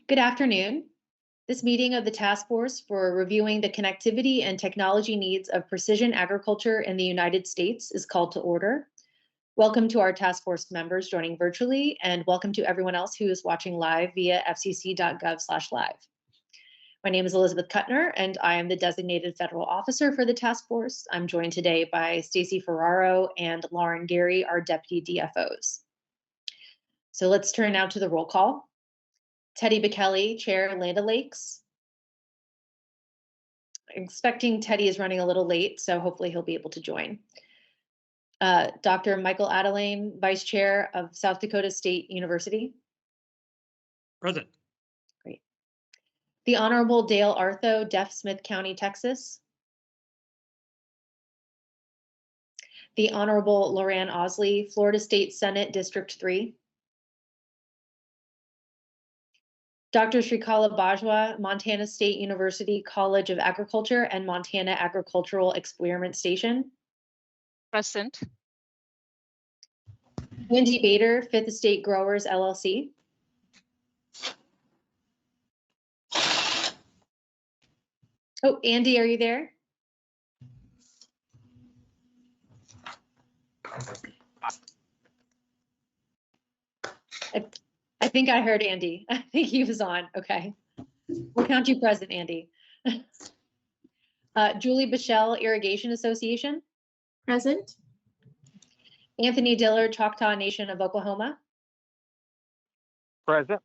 Good afternoon. This meeting of the Task Force for Reviewing the Connectivity and Technology Needs of Precision Agriculture in the United States is called to order. Welcome to our task force members joining virtually, and welcome to everyone else who is watching live via fcc.gov/live. My name is Elizabeth Kuttner, and I am the designated federal officer for the task force. I'm joined today by Stacy Ferraro and Lauren Gary, our deputy DFOs. So let's turn now to the roll call. Teddy Bekele, Chair, Land O'Lakes. Expecting Teddy is running a little late, so hopefully he'll be able to join. Dr. Michael Adelane, Vice Chair of South Dakota State University. Present. Great. The Honorable Dale Artho, Deaf Smith County, Texas. The Honorable Loran Osley, Florida State Senate, District 3. Dr. Srikala Bajwa, Montana State University College of Agriculture and Montana Agricultural Experiment Station. Present. Wendy Bader, Fifth Estate Growers, LLC. Oh, Andy, are you there? I think I heard Andy. I think he was on. Okay. We'll count you present, Andy. Julie Bichelle, Irrigation Association. Present. Anthony Dillard, Choctaw Nation of Oklahoma. Present.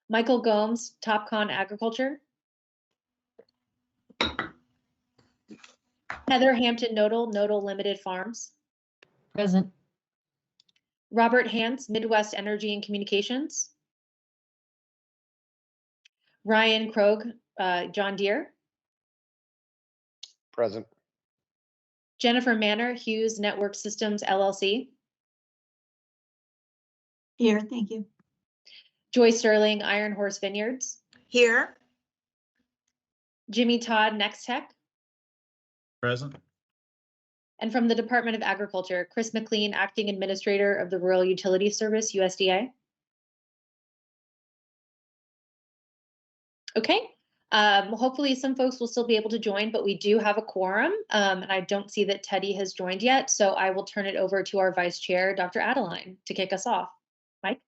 Michael Gomes, Topcon Agriculture. Heather Hampton Nodal, Nodal Limited Farms. Present. Robert Hance, Midwest Energy and Communications. Ryan Krogh, John Deere. Present. Jennifer Manor, Hughes Network Systems, LLC. Here, thank you. Joy Sterling, Iron Horse Vineyards. Here. Jimmy Todd, Next Tech. Present. And from the Department of Agriculture, Chris McLean, Acting Administrator of the Rural Utilities Service, USDA. Okay, hopefully some folks will still be able to join, but we do have a quorum, and I don't see that Teddy has joined yet, so I will turn it over to our Vice Chair, Dr. Adeline, to kick us off. Mike?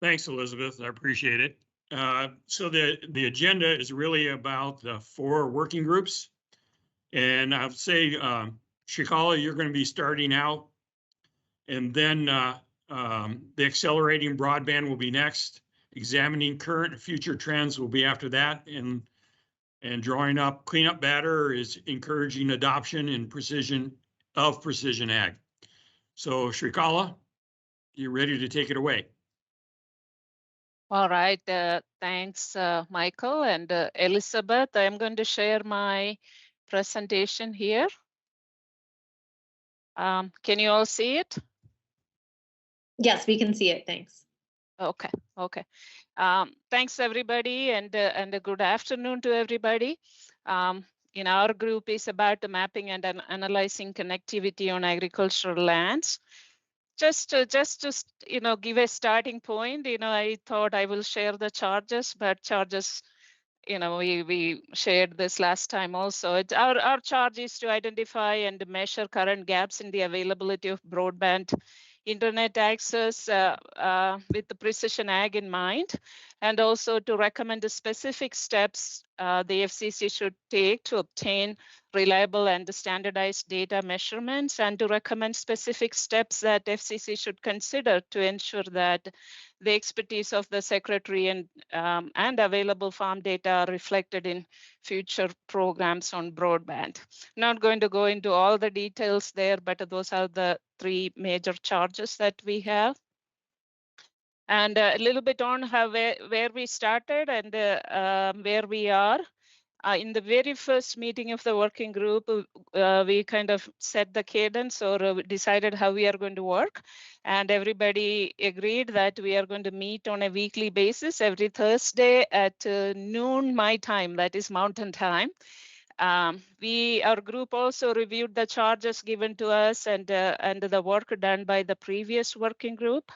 Thanks, Elizabeth. I appreciate it. So the agenda is really about the 4 working groups. And I'll say, Srikala, you're going to be starting out. And then the accelerating broadband will be next. Examining current and future trends will be after that. And drawing up cleanup batter is encouraging adoption and precision ag. So Srikala, you're ready to take it away. All right. Thanks, Michael and Elizabeth. I'm going to share my presentation here. Can you all see it? Yes, we can see it. Thanks. Okay. Thanks, everybody, and a good afternoon to everybody. Our group is about the mapping and analyzing connectivity on agricultural lands. Just to give a starting point, I thought I will share the charges, but charges, we shared this last time also. Our charge is to identify and measure current gaps in the availability of broadband internet access with the precision ag in mind, and also to recommend the specific steps the FCC should take to obtain reliable and standardized data measurements, and to recommend specific steps that FCC should consider to ensure that the expertise of the Secretary and available farm data are reflected in future programs on broadband. Not going to go into all the details there, but those are the 3 major charges that we have. And a little bit on where we started and where we are. In the very first meeting of the working group, we kind of set the cadence or decided how we are going to work. And everybody agreed that we are going to meet on a weekly basis every Thursday at noon my time, that is Mountain Time. Our group also reviewed the charges given to us and the work done by the previous working group.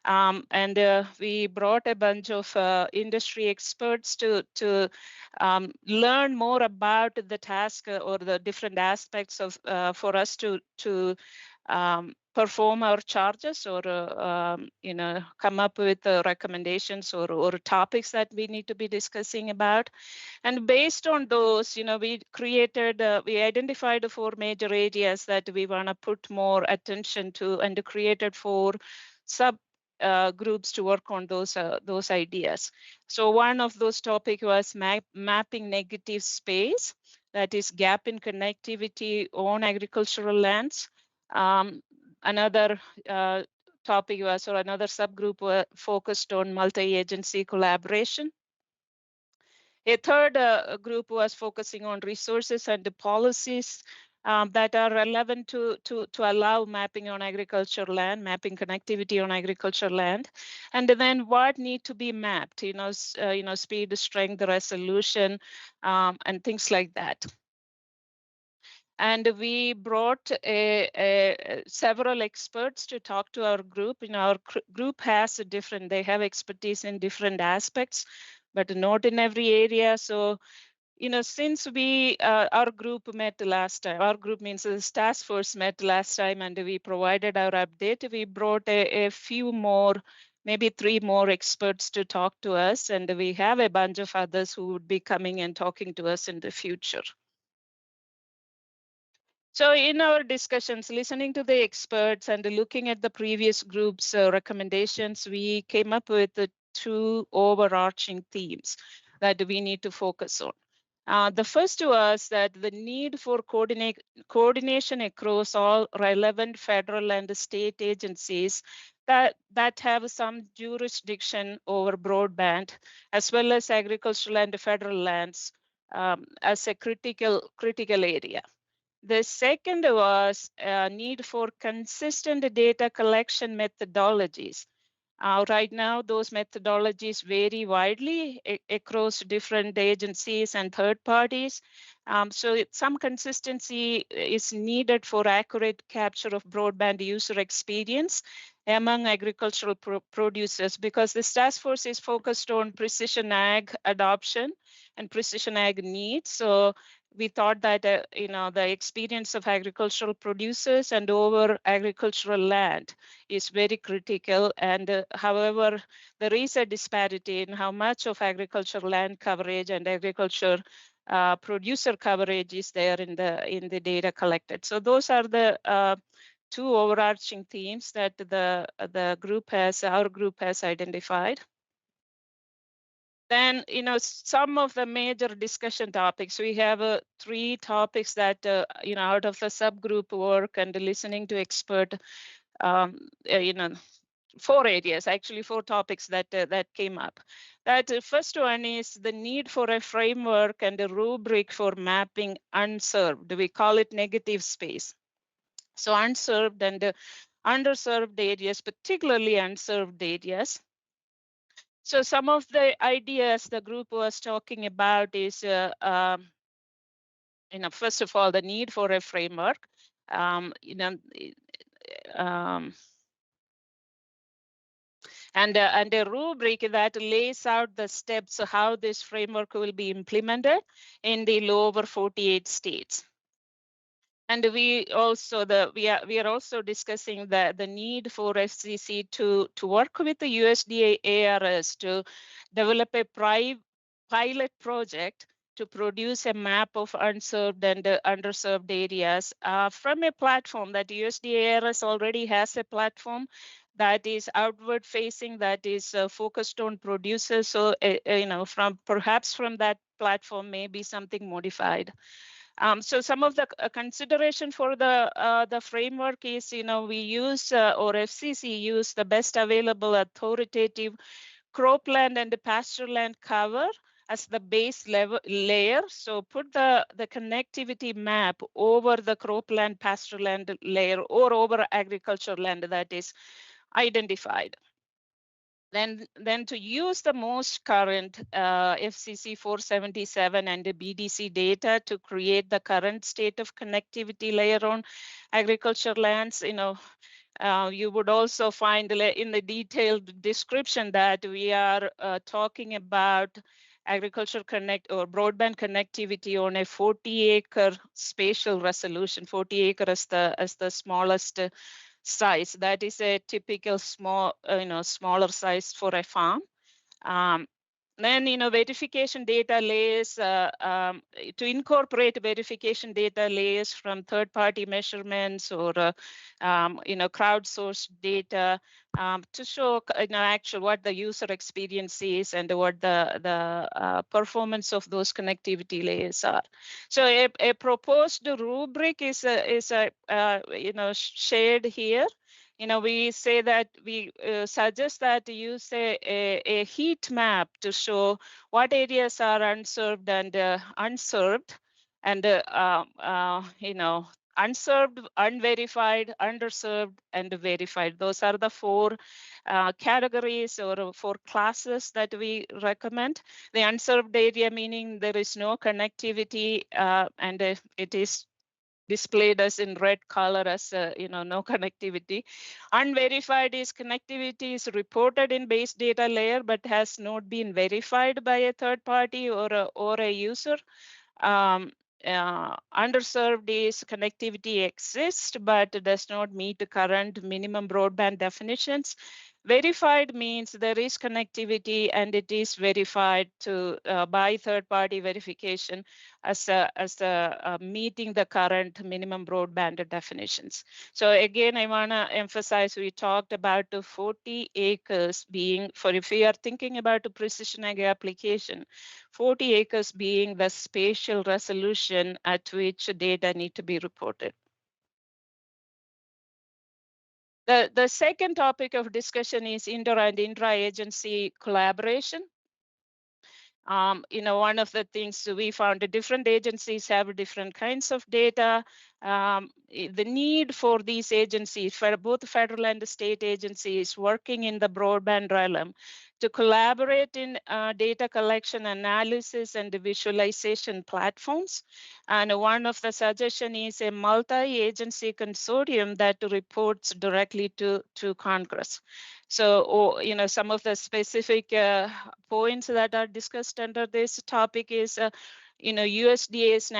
We brought a bunch of industry experts to learn more about the task or the different aspects of for us to perform our charges or come up with recommendations or topics that we need to be discussing about. And based on those, we identified 4 major areas that we want to put more attention to, and created 4 sub groups to work on those ideas. So one of those topics was mapping negative space, that is gap in connectivity on agricultural lands. Another topic was, or another subgroup focused on multi-agency collaboration. A third group was focusing on resources and the policies that are relevant to allow mapping on agricultural land, mapping connectivity on agricultural land, and then what need to be mapped, speed, strength, resolution, and things like that. And we brought several experts to talk to our group. Our group has they have expertise in different aspects, but not in every area. So, since our group met last time, our group means this task force met last time, and we provided our update, we brought a few more, maybe 3 more experts to talk to us, and we have a bunch of others who would be coming and talking to us in the future. So in our discussions, listening to the experts and looking at the previous group's recommendations, we came up with 2 overarching themes that we need to focus on. The first was that the need for coordination across all relevant federal and state agencies that have some jurisdiction over broadband, as well as agricultural and federal lands as a critical area. The second was a need for consistent data collection methodologies. Right now, those methodologies vary widely across different agencies and third parties. So some consistency is needed for accurate capture of broadband user experience among agricultural producers, because this task force is focused on precision ag adoption and precision ag needs. So we thought that the experience of agricultural producers and over agricultural land is very critical. And however, there is a disparity in how much of agricultural land coverage and agriculture producer coverage is there in the data collected. So those are the 2 overarching themes that our group has identified. Then, some of the major discussion topics, we have 3 topics that, out of the subgroup work and listening to expert, 4 areas, actually 4 topics that came up. That first one is the need for a framework and a rubric for mapping unserved. We call it negative space. So unserved and underserved areas, particularly unserved areas. So some of the ideas the group was talking about is, first of all, the need for a framework. And a rubric that lays out the steps of how this framework will be implemented in the lower 48 states. And we are also discussing the need for FCC to work with the USDA ARS to develop a pilot project to produce a map of unserved and underserved areas from a platform that USDA ARS already has, a platform that is outward facing, that is focused on producers. So perhaps from that platform may be something modified. So some of the consideration for the framework is, we use or FCC use the best available authoritative cropland and pasture land cover as the base layer. So put the connectivity map over the cropland pasture land layer or over agricultural land that is identified. Then to use the most current FCC 477 and the BDC data to create the current state of connectivity layer on agriculture lands, you would also find in the detailed description that we are talking about agriculture connect or broadband connectivity on a 40-acre spatial resolution. 40 acre as the smallest size. That is a typical smaller size for a farm. Then, verification data layers, to incorporate verification data layers from third-party measurements or, crowdsourced data to show, actual what the user experience is and what the performance of those connectivity layers are. So a proposed rubric is shared here. We say that we suggest that you use a heat map to show what areas are unserved and unserved, and unserved, unverified, underserved, and verified. Those are the four categories or four classes that we recommend. The unserved area meaning there is no connectivity and it is displayed as in red color as no connectivity. Unverified is connectivity is reported in base data layer but has not been verified by a third party or a user. Underserved is connectivity exists but does not meet the current minimum broadband definitions. Verified means there is connectivity and it is verified by third-party verification as meeting the current minimum broadband definitions. So again, I want to emphasize we talked about the 40 acres being if we are thinking about a precision ag application, 40 acres being the spatial resolution at which data need to be reported. The second topic of discussion is inter and intra-agency collaboration. One of the things we found that different agencies have different kinds of data. The need for these agencies, for both federal and state agencies working in the broadband realm, to collaborate in data collection, analysis, and visualization platforms. And one of the suggestion is a multi-agency consortium that reports directly to Congress. So, some of the specific points that are discussed under this topic is, USDA's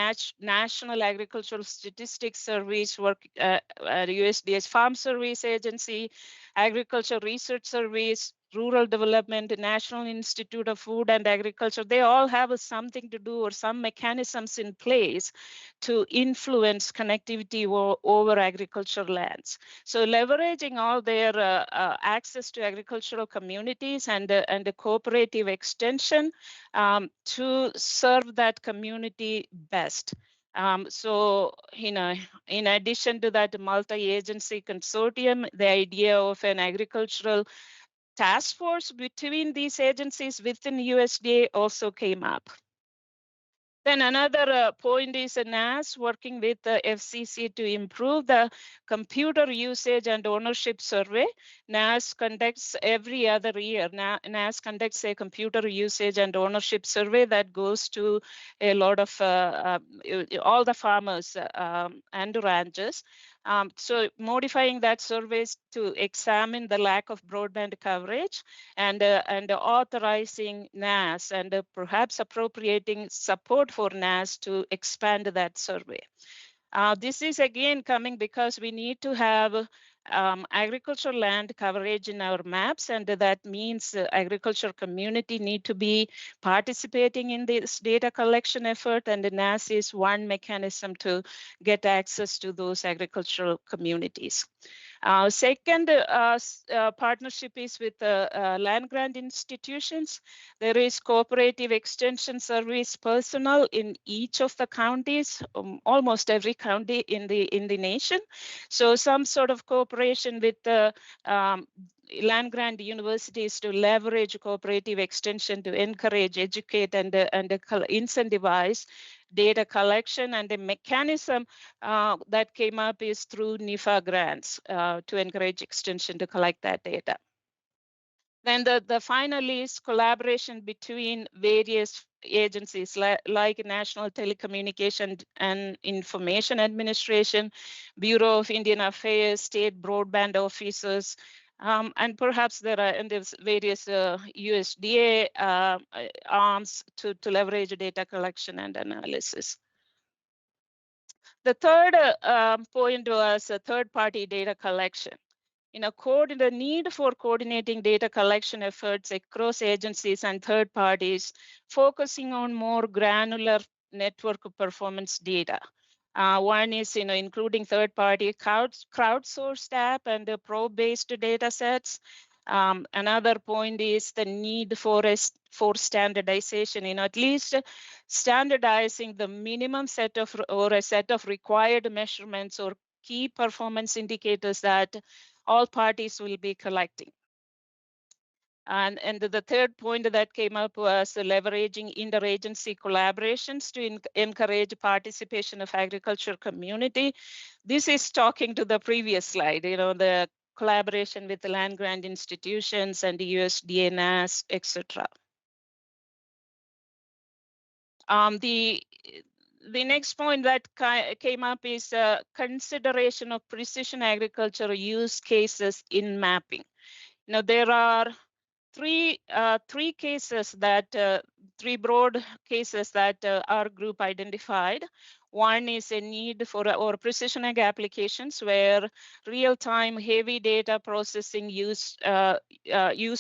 National Agricultural Statistics Service, USDA's Farm Service Agency, Agriculture Research Service, Rural Development, National Institute of Food and Agriculture. They all have something to do or some mechanisms in place to influence connectivity over agricultural lands. So leveraging all their access to agricultural communities and the cooperative extension to serve that community best. So, in addition to that multi-agency consortium, the idea of an agricultural task force between these agencies within USDA also came up. Then another point is NAS working with the FCC to improve the computer usage and ownership survey. NAS conducts every other year. NAS conducts a computer usage and ownership survey that goes to a lot of all the farmers and ranchers. So modifying that surveys to examine the lack of broadband coverage and authorizing NAS and perhaps appropriating support for NAS to expand that survey. This is again coming because we need to have agricultural land coverage in our maps, and that means agriculture community need to be participating in this data collection effort, and the NAS is one mechanism to get access to those agricultural communities. Second partnership is with land grant institutions. There is cooperative extension service personnel in each of the counties, almost every county in the nation. So some sort of cooperation with the land grant universities to leverage cooperative extension to encourage, educate, and incentivize data collection, and the mechanism that came up is through NIFA grants to encourage extension to collect that data. Then the final is collaboration between various agencies like National Telecommunication and Information Administration, Bureau of Indian Affairs, state broadband officers, and perhaps there's various USDA arms to leverage data collection and analysis. The third point was third-party data collection. The need for coordinating data collection efforts across agencies and third parties, focusing on more granular network performance data. One is, including third-party crowdsourced app and the pro-based data sets. Another point is the need for standardization, at least standardizing the minimum set of or a set of required measurements or key performance indicators that all parties will be collecting. And the third point that came up was leveraging interagency collaborations to encourage participation of agriculture community. This is talking to the previous slide, the collaboration with the land grant institutions and the USDA, NAS, etc. The next point that came up is consideration of precision agriculture use cases in mapping. There are three cases that three broad cases that our group identified. One is a need for or precision ag applications where real-time heavy data processing use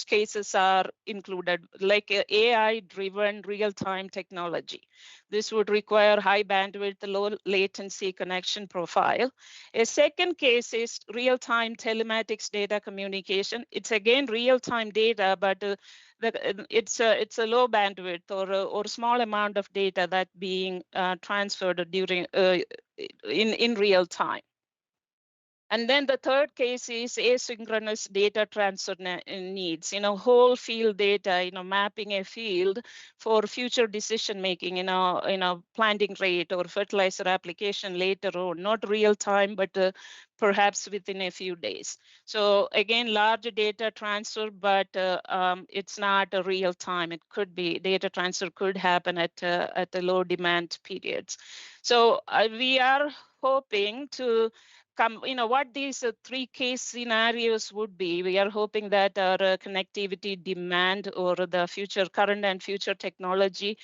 cases are included, like AI-driven real-time technology. This would require high bandwidth, low latency connection profile. A second case is real-time telematics data communication. It's again real-time data, but it's a low bandwidth or small amount of data that being transferred during in real time. And then the third case is asynchronous data transfer needs, whole field data, mapping a field for future decision making, planting rate or fertilizer application later on, not real time, but perhaps within a few days. So again, large data transfer, but it's not a real time. It could be data transfer could happen at the low demand periods. So we are hoping to come, what these three case scenarios would be. We are hoping that our connectivity demand or the future current and future technology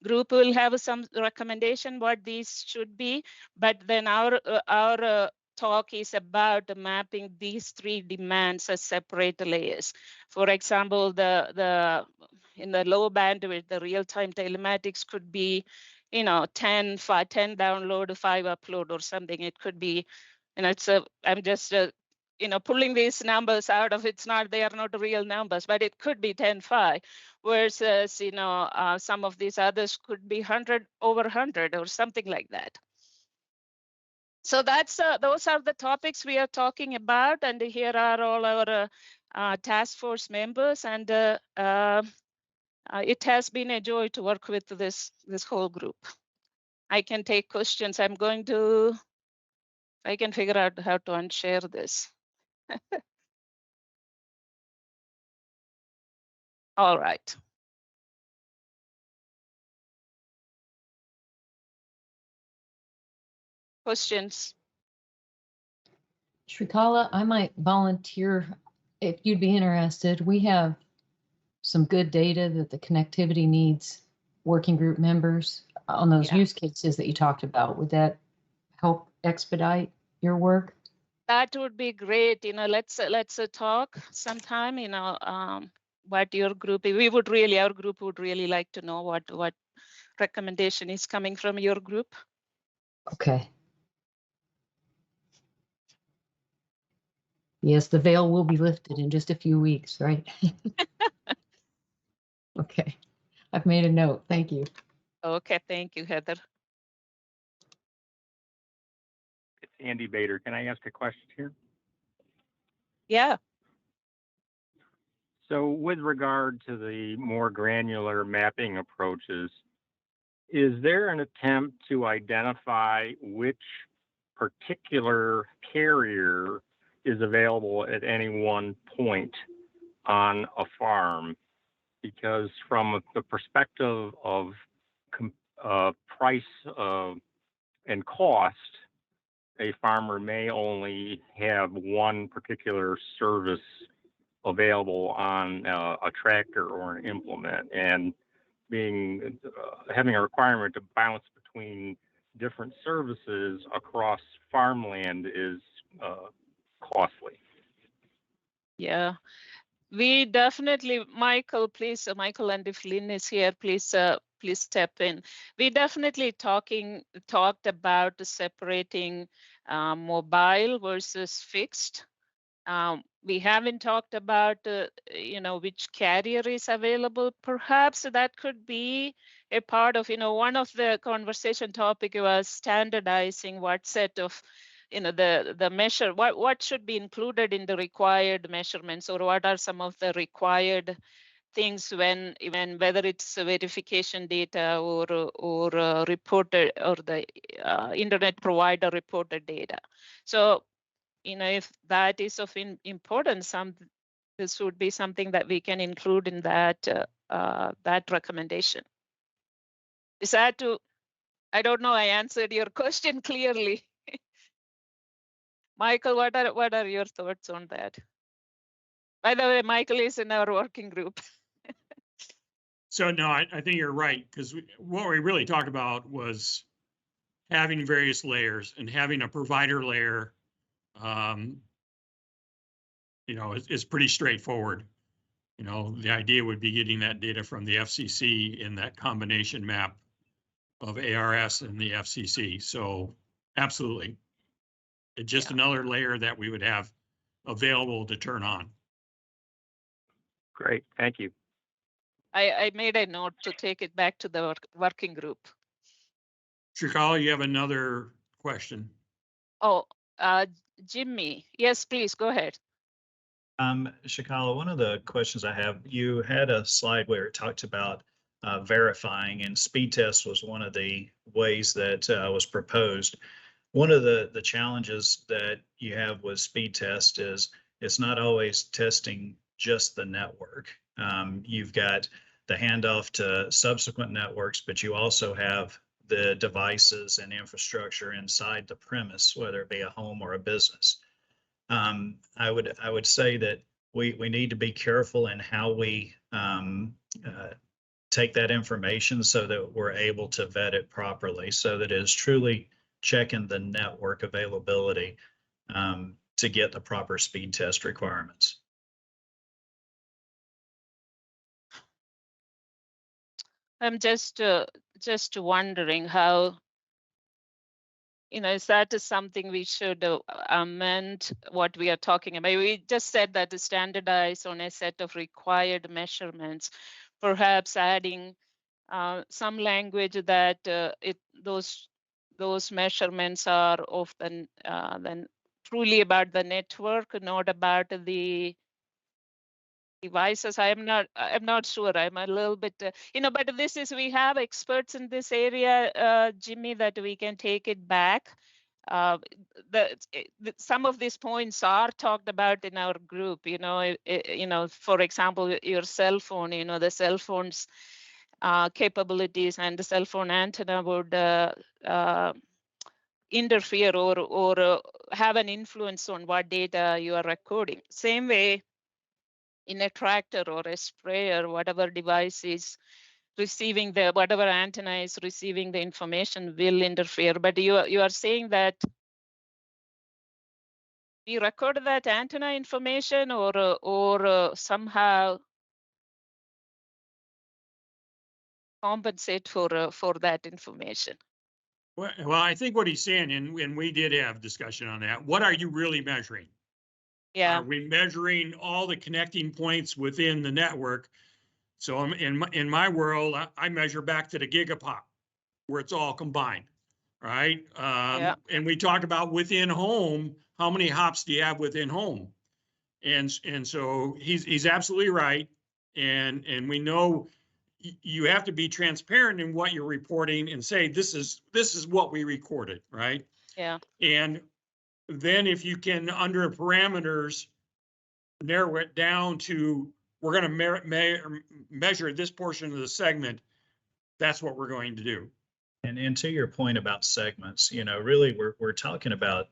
group will have some recommendation what these should be. But then our talk is about mapping these three demands as separate layers. For example, in the low bandwidth, the real-time telematics could be, 10 download, 5 upload or something. It could be, I'm just, pulling these numbers out of, they are not real numbers, but it could be 10.5 versus, some of these others could be 100 over 100 or something like that. So those are the topics we are talking about, and here are all our task force members, and it has been a joy to work with this whole group. I can take questions. I'm going to, I can figure out how to unshare this. All right. Questions? Shrikala, I might volunteer if you'd be interested. We have some good data that the connectivity needs working group members on those use cases that you talked about. Would that help expedite your work? That would be great. Let's talk sometime. What your group, our group would really like to know what recommendation is coming from your group. Okay. Yes, the veil will be lifted in just a few weeks, right? Okay, I've made a note. Thank you. Okay, thank you, Heather. It's Andy Bader. Can I ask a question here? Yeah. So with regard to the more granular mapping approaches, is there an attempt to identify which particular carrier is available at any one point on a farm, because from the perspective of price and cost, a farmer may only have one particular service available on a tractor or an implement, and having a requirement to bounce between different services across farmland is costly. Yeah, we definitely, Michael, please, Michael, and if Lynn is here, please step in. We definitely talked about separating mobile versus fixed. We haven't talked about, which carrier is available. Perhaps that could be a part of, one of the conversation topic was standardizing what set of, the measure, what should be included in the required measurements, or what are some of the required things when whether it's verification data or reported, or the internet provider reported data. So, if that is of importance, this would be something that we can include in that that recommendation. Is that I don't know, I answered your question clearly. Michael, what are your thoughts on that? By the way, Michael is in our working group. So no, I think you're right, because what we really talked about was having various layers and having a provider layer. Is pretty straightforward. The idea would be getting that data from the FCC in that combination map of ARS and the FCC. So absolutely. It's just another layer that we would have available to turn on. Great, thank you. I made a note to take it back to the working group. Shikala, you have another question? Oh, Jimmy, yes, please go ahead. Shikala, one of the questions I have, you had a slide where it talked about verifying, and speed test was one of the ways that was proposed. One of the challenges that you have with speed test is it's not always testing just the network. You've got the handoff to subsequent networks, but you also have the devices and infrastructure inside the premise, whether it be a home or a business. I would say that we need to be careful in how we take that information so that we're able to vet it properly, so that it is truly checking the network availability to get the proper speed test requirements. I'm just wondering how, is that something we should amend what we are talking about? We just said that to standardize on a set of required measurements, perhaps adding some language that those measurements are often then truly about the network, not about the devices. I'm not sure. I'm a little bit, but this is, we have experts in this area, Jimmy, that we can take it back. Some of these points are talked about in our group, for example, your cell phone, the cell phone's capabilities and the cell phone antenna would interfere or have an influence on what data you are recording. Same way, in a tractor or a sprayer, whatever device is receiving whatever antenna is receiving the information will interfere. But you are saying that we record that antenna information or somehow compensate for that information. Well, I think what he's saying, and we did have discussion on that. What are you really measuring? Yeah. Are we measuring all the connecting points within the network? So in my world, I measure back to the gigapop, where it's all combined, right? And we talked about within home, how many hops do you have within home? And so he's absolutely right. And we know you have to be transparent in what you're reporting and say, this is what we recorded, right? Yeah. And then if you can, under parameters, narrow it down to, we're going to measure this portion of the segment. That's what we're going to do. And to your point about segments, really we're talking about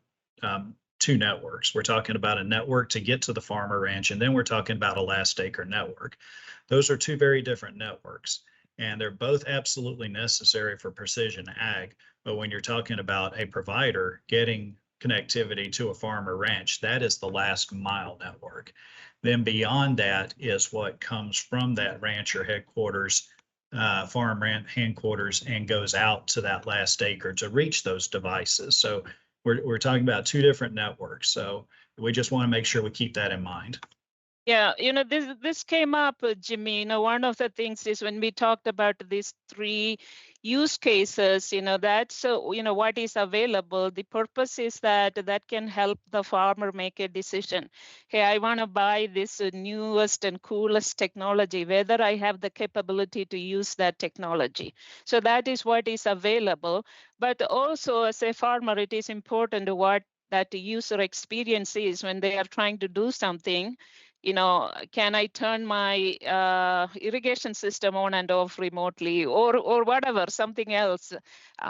two networks. We're talking about a network to get to the farmer ranch, and then we're talking about a last acre network. Those are two very different networks, and they're both absolutely necessary for precision ag. But when you're talking about a provider getting connectivity to a farmer ranch, that is the last mile network. Then beyond that is what comes from that rancher headquarters, farm ranch headquarters, and goes out to that last acre to reach those devices. So we're talking about two different networks. So we just want to make sure we keep that in mind. Yeah, this came up, Jimmy. One of the things is when we talked about these three use cases, that's what is available. The purpose is that can help the farmer make a decision. Hey, I want to buy this newest and coolest technology, whether I have the capability to use that technology. So that is what is available. But also, as a farmer, it is important what that user experience is when they are trying to do something. Can I turn my irrigation system on and off remotely, or whatever, something else?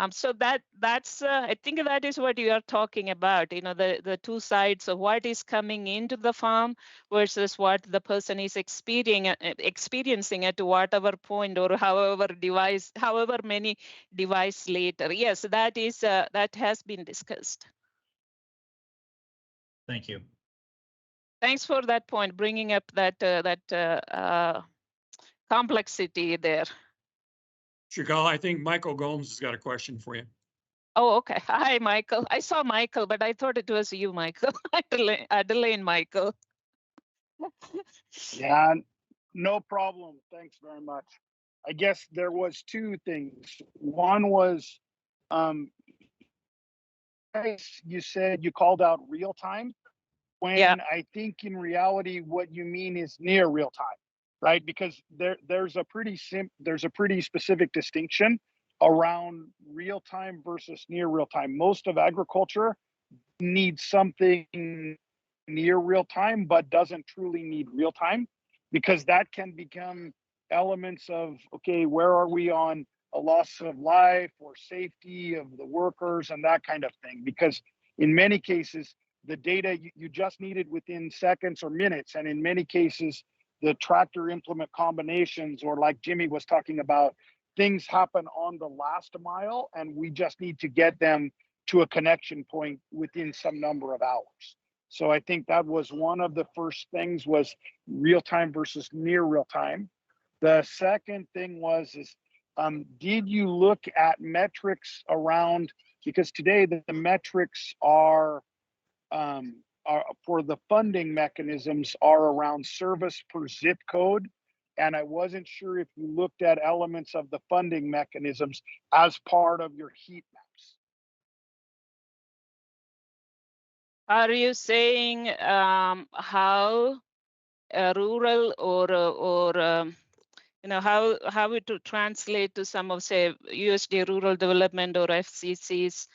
So that's I think that is what you are talking about. The two sides of what is coming into the farm versus what the person is experiencing at whatever point or however many device later. Yes, that has been discussed. Thank you. Thanks for that point, bringing up that complexity there. Shikala, I think Michael Gomes has got a question for you. Oh, okay. Hi, Michael. I saw Michael, but I thought it was you, Michael. Adelaine, Michael. Yeah, no problem. Thanks very much. I guess there was two things. One was, you said you called out real time, when Yeah. I think in reality what you mean is near real time, right? Because there's a pretty specific distinction around real time versus near real time. Most of agriculture needs something near real time, but doesn't truly need real time, because that can become elements of, okay, where are we on a loss of life or safety of the workers and that kind of thing. Because in many cases, the data you just need it within seconds or minutes. And in many cases, the tractor implement combinations, or like Jimmy was talking about, things happen on the last mile and we just need to get them to a connection point within some number of hours. So I think that was one of the first things, was real time versus near real time. The second thing was, did you look at metrics around, because today the metrics are for the funding mechanisms are around service per zip code. And I wasn't sure if you looked at elements of the funding mechanisms as part of your heat maps. Are you saying how rural or how it to translate to some of, say, USDA Rural Development or FCC's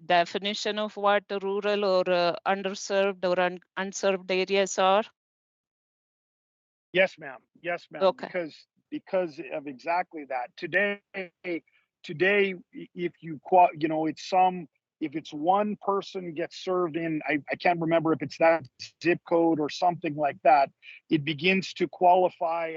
definition of what rural or underserved or unserved areas are? Yes, ma'am. Yes, ma'am. Okay. Because of exactly that. Today, if you if it's one person gets served in, I can't remember if it's that zip code or something like that, it begins to qualify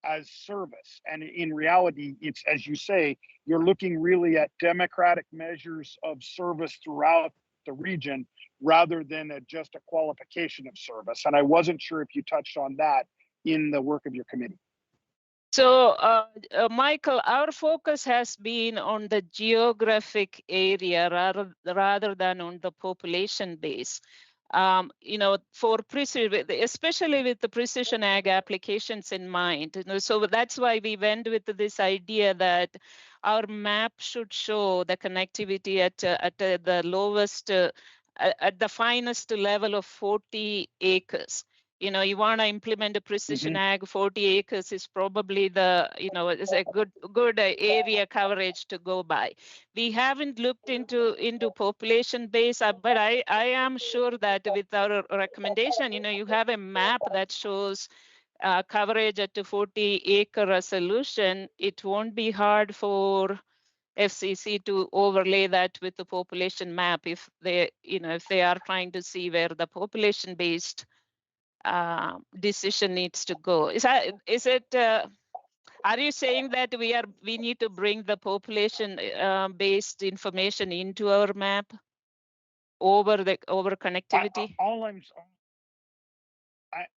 as service. And in reality, it's, as you say, you're looking really at democratic measures of service throughout the region rather than just a qualification of service. And I wasn't sure if you touched on that in the work of your committee. So, Michael, our focus has been on the geographic area rather than on the population base. For especially with the precision ag applications in mind. So that's why we went with this idea that our map should show the connectivity at the lowest, at the finest level of 40 acres. you know, you want to implement a precision ag, 40 acres is probably the, you know, is a good area coverage to go by. We haven't looked into population base, but I am sure that with our recommendation, you know, you have a map that shows coverage at a 40-acre resolution. It won't be hard for FCC to overlay that with the population map if they, you know, if they are trying to see where the population based decision needs to go. Is it? Are you saying that we need to bring the population based information into our map over connectivity?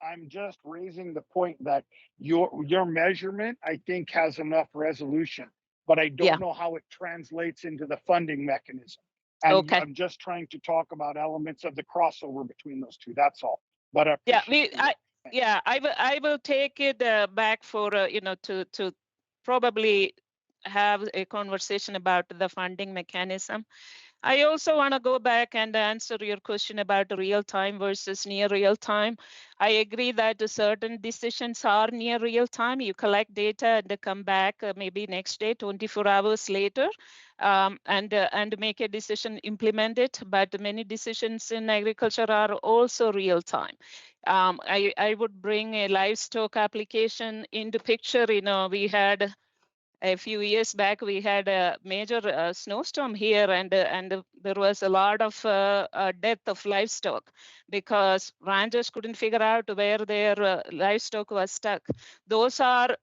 I'm just raising the point that your measurement, I think, has enough resolution, but I don't know how it translates into the funding mechanism. And okay. I'm just trying to talk about elements of the crossover between those two. That's all. But I will take it back for you know, to probably have a conversation about the funding mechanism. I also want to go back and answer your question about real time versus near real time. I agree that certain decisions are near real time. You collect data and come back maybe next day, 24 hours later, and make a decision, implement it. But many decisions in agriculture are also real time. I would bring a livestock application into picture. You know, we had a few years back, we had a major snowstorm here, and there was a lot of death of livestock because ranchers couldn't figure out where their livestock was stuck. Those are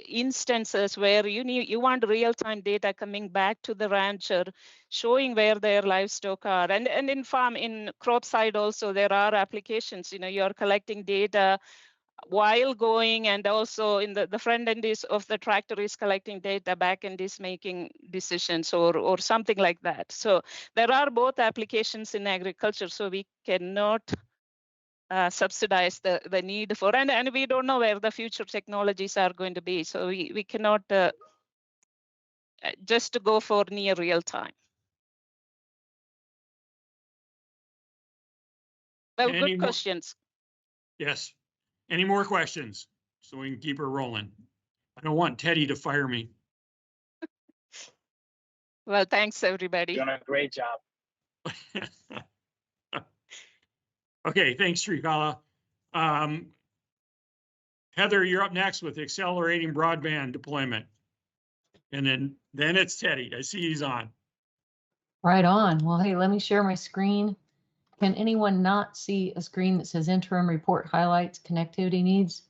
instances where you want real-time data coming back to the rancher, showing where their livestock are. And in crop side also, there are applications. You know, you're collecting data while going, and also in the front end of the tractor is collecting data, back end is making decisions or something like that. So there are both applications in agriculture, so we cannot subsidize the need for, and we don't know where the future technologies are going to be. So we cannot just go for near real time. Well, good questions. Yes. Any more questions? So we can keep her rolling. I don't want Teddy to fire me. Well, thanks, everybody. Doing a great job. Okay, thanks, Srikala. Heather, you're up next with accelerating broadband deployment. And then it's Teddy. I see he's on. Right on. Well, hey, let me share my screen. Can anyone not see a screen that says interim report highlights connectivity needs?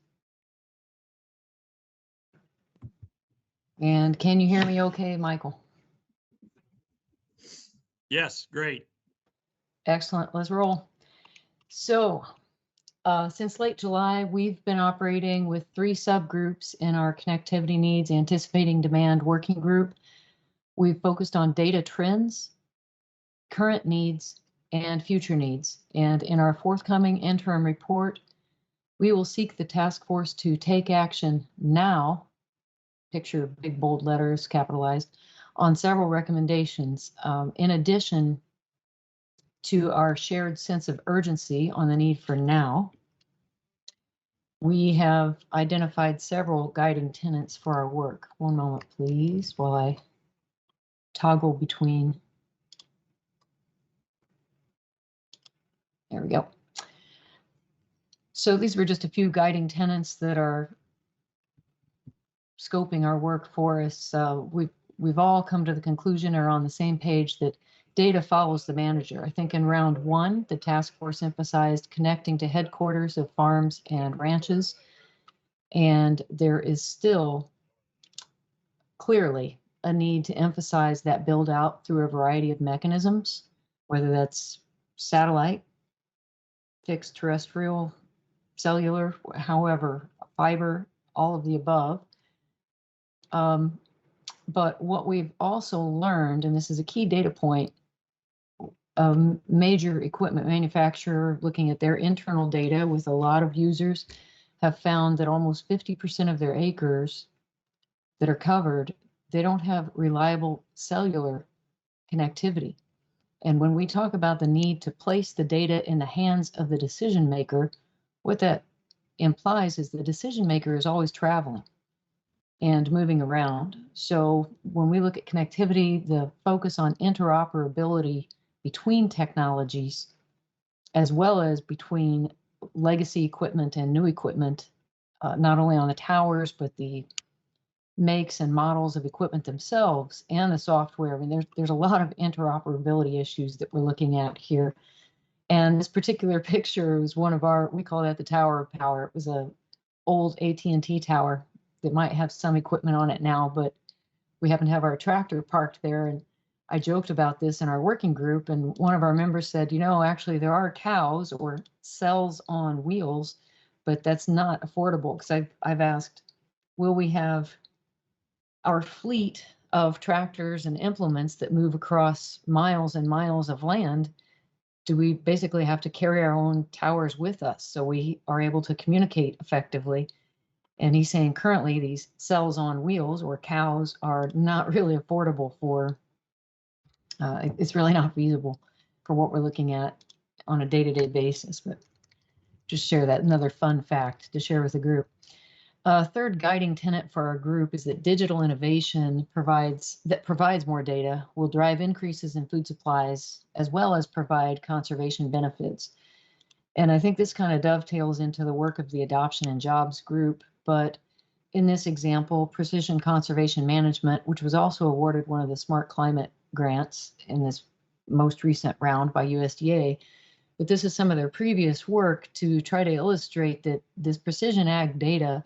And can you hear me okay, Michael? Yes, great. Excellent. Let's roll. So since late July, we've been operating with 3 subgroups in our connectivity needs anticipating demand working group. We've focused on data trends, current needs, and future needs. And in our forthcoming interim report, we will seek the task force to take action now, picture big bold letters capitalized, on several recommendations. In addition to our shared sense of urgency on the need for now, we have identified several guiding tenets for our work. One moment, please, while I toggle between. There we go. So these were just a few guiding tenets that are scoping our work for us. We've all come to the conclusion or on the same page that data follows the manager. I think in round 1, the task force emphasized connecting to headquarters of farms and ranches. And there is still clearly a need to emphasize that build out through a variety of mechanisms, whether that's satellite, fixed terrestrial, cellular, however, fiber, all of the above. But what we've also learned, and this is a key data point, a major equipment manufacturer looking at their internal data with a lot of users have found that almost 50% of their acres that are covered, they don't have reliable cellular connectivity. And when we talk about the need to place the data in the hands of the decision maker, What that implies is the decision maker is always traveling and moving around. So when we look at connectivity, the focus on interoperability between technologies, as well as between legacy equipment and new equipment, not only on the towers, but the makes and models of equipment themselves and the software. I mean, there's a lot of interoperability issues that we're looking at here. And this particular picture was one of our, we call that the Tower of Power. It was a old AT&T tower that might have some equipment on it now, but we happen to have our tractor parked there. And I joked about this in our working group, and one of our members said, you know, actually there are cows or cells on wheels, but that's not affordable. Because I've asked, will we have our fleet of tractors and implements that move across miles and miles of land? Do we basically have to carry our own towers with us so we are able to communicate effectively? And he's saying currently these cells on wheels or cows are not really affordable for, it's really not feasible for what we're looking at on a day-to-day basis. But just share that, another fun fact to share with the group. Third guiding tenet for our group is that digital innovation provides more data will drive increases in food supplies as well as provide conservation benefits. And I think this kind of dovetails into the work of the Adoption and Jobs group. But in this example, Precision Conservation Management, which was also awarded one of the Smart Climate grants in this most recent round by USDA, but this is some of their previous work to try to illustrate that this precision ag data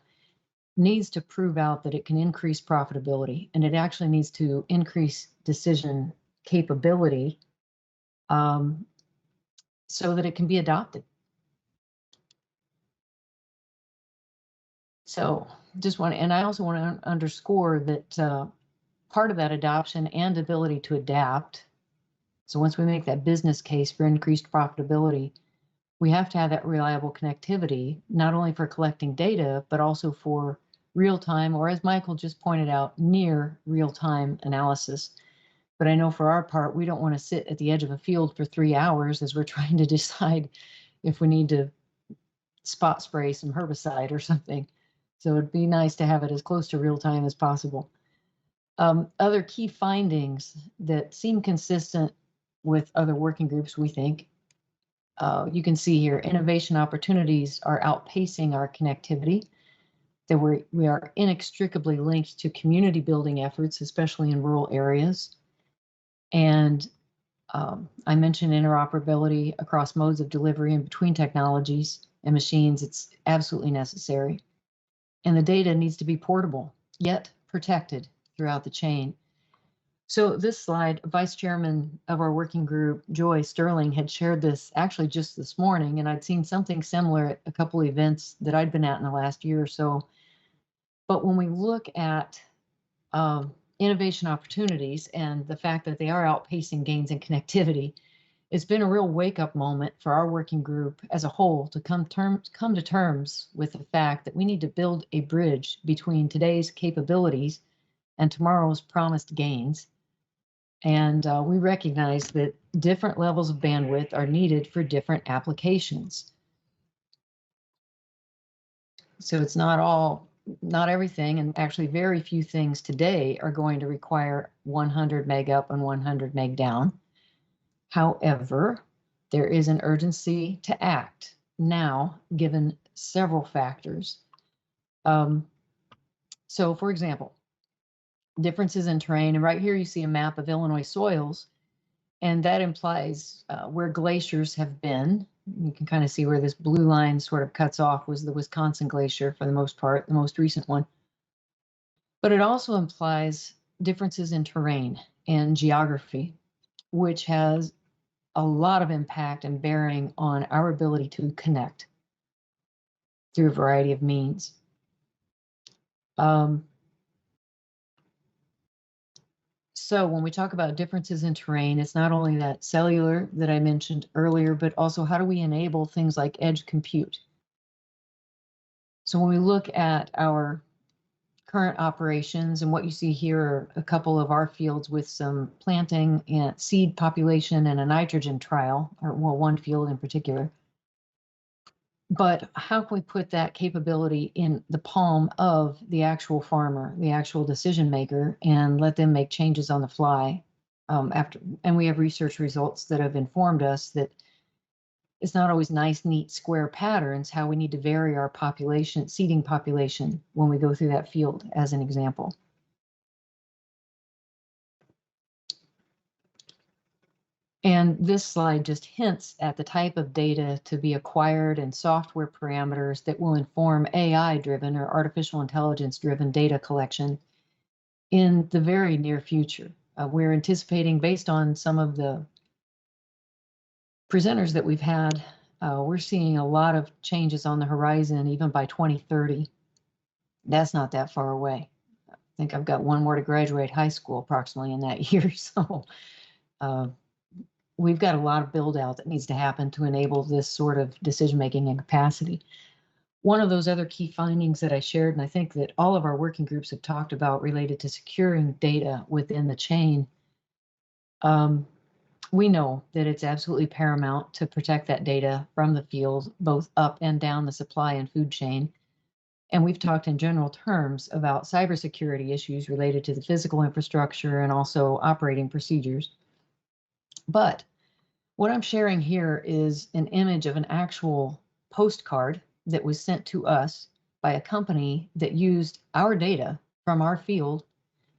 needs to prove out that it can increase profitability, and it actually needs to increase decision capability so that it can be adopted. So just want to, and I also want to underscore that part of that adoption and ability to adapt. So once we make that business case for increased profitability, we have to have that reliable connectivity, not only for collecting data, but also for real-time, or as Michael just pointed out, near real-time analysis. But I know for our part, we don't want to sit at the edge of a field for 3 hours as we're trying to decide if we need to spot spray some herbicide or something. So it'd be nice to have it as close to real-time as possible. Other key findings that seem consistent with other working groups, we think, you can see here, innovation opportunities are outpacing our connectivity, that we are inextricably linked to community building efforts, especially in rural areas. And I mentioned interoperability across modes of delivery and between technologies and machines. It's absolutely necessary. And the data needs to be portable, yet protected throughout the chain. So this slide, Vice Chairman of our working group, Joy Sterling, had shared this actually just this morning, and I'd seen something similar at a couple of events that I'd been at in the last year or so. But when we look at innovation opportunities and the fact that they are outpacing gains in connectivity, it's been a real wake-up moment for our working group as a whole to come to terms with the fact that we need to build a bridge between today's capabilities and tomorrow's promised gains. And we recognize that different levels of bandwidth are needed for different applications. So it's not everything, and actually very few things today are going to require 100 meg up and 100 meg down. However, there is an urgency to act now, given several factors. So for example, differences in terrain, and right here you see a map of Illinois soils, and that implies where glaciers have been. You can kind of see where this blue line sort of cuts off was the Wisconsin Glacier for the most part, the most recent one. But it also implies differences in terrain and geography, which has a lot of impact and bearing on our ability to connect through a variety of means. So when we talk about differences in terrain, it's not only that cellular that I mentioned earlier, but also how do we enable things like edge compute? So when we look at our current operations, and what you see here are a couple of our fields with some planting and seed population and a nitrogen trial, or well, one field in particular. But how can we put that capability in the palm of the actual farmer, the actual decision maker, and let them make changes on the fly and we have research results that have informed us that it's not always nice, neat, square patterns, how we need to vary our population, seeding population when we go through that field, as an example. And this slide just hints at the type of data to be acquired and software parameters that will inform AI-driven or artificial intelligence-driven data collection in the very near future. We're anticipating, based on some of the presenters that we've had, we're seeing a lot of changes on the horizon, even by 2030. That's not that far away. I think I've got one more to graduate high school approximately in that year. So we've got a lot of build out that needs to happen to enable this sort of decision-making and capacity. One of those other key findings that I shared, and I think that all of our working groups have talked about related to securing data within the chain, we know that it's absolutely paramount to protect that data from the field, both up and down the supply and food chain. And we've talked in general terms about cybersecurity issues related to the physical infrastructure and also operating procedures. But what I'm sharing here is an image of an actual postcard that was sent to us by a company that used our data from our field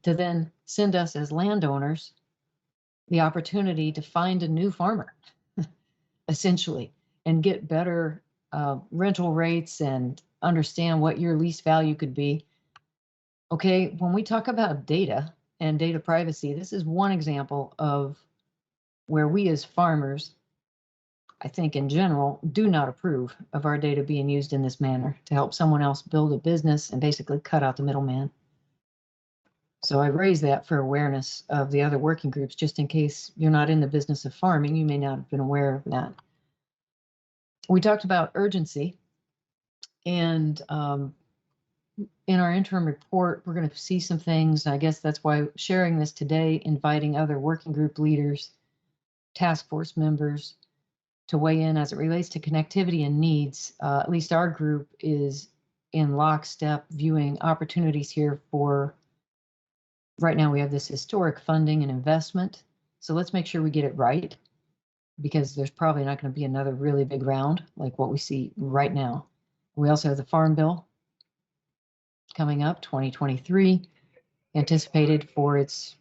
to then send us as landowners the opportunity to find a new farmer, essentially, and get better rental rates and understand what your lease value could be. Okay, when we talk about data and data privacy, this is one example of where we as farmers, I think in general, do not approve of our data being used in this manner to help someone else build a business and basically cut out the middleman. So I raise that for awareness of the other working groups, just in case you're not in the business of farming, you may not have been aware of that. We talked about urgency, and in our interim report, we're going to see some things. I guess that's why sharing this today, inviting other working group leaders, task force members, to weigh in as it relates to connectivity and needs. At least our group is in lockstep viewing opportunities here for, right now we have this historic funding and investment. So let's make sure we get it right, because there's probably not going to be another really big round like what we see right now. We also have the Farm Bill coming up, 2023, anticipated for its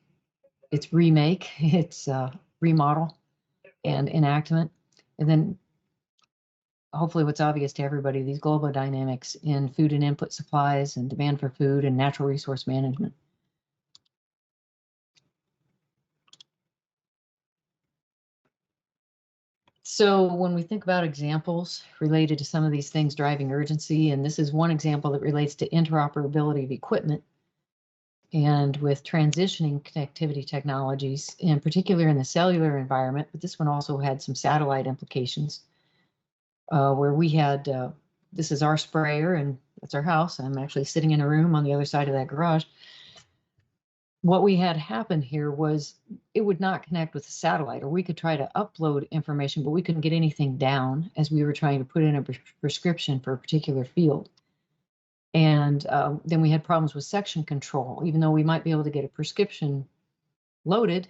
remake, its remodel and enactment. And then hopefully what's obvious to everybody, these global dynamics in food and input supplies and demand for food and natural resource management. So when we think about examples related to some of these things driving urgency, and this is one example that relates to interoperability of equipment and with transitioning connectivity technologies, in particular in the cellular environment, but this one also had some satellite implications. Where we had, this is our sprayer and that's our house. I'm actually sitting in a room on the other side of that garage. What we had happen here was it would not connect with the satellite, or we could try to upload information, but we couldn't get anything down as we were trying to put in a prescription for a particular field. And then we had problems with section control. Even though we might be able to get a prescription loaded,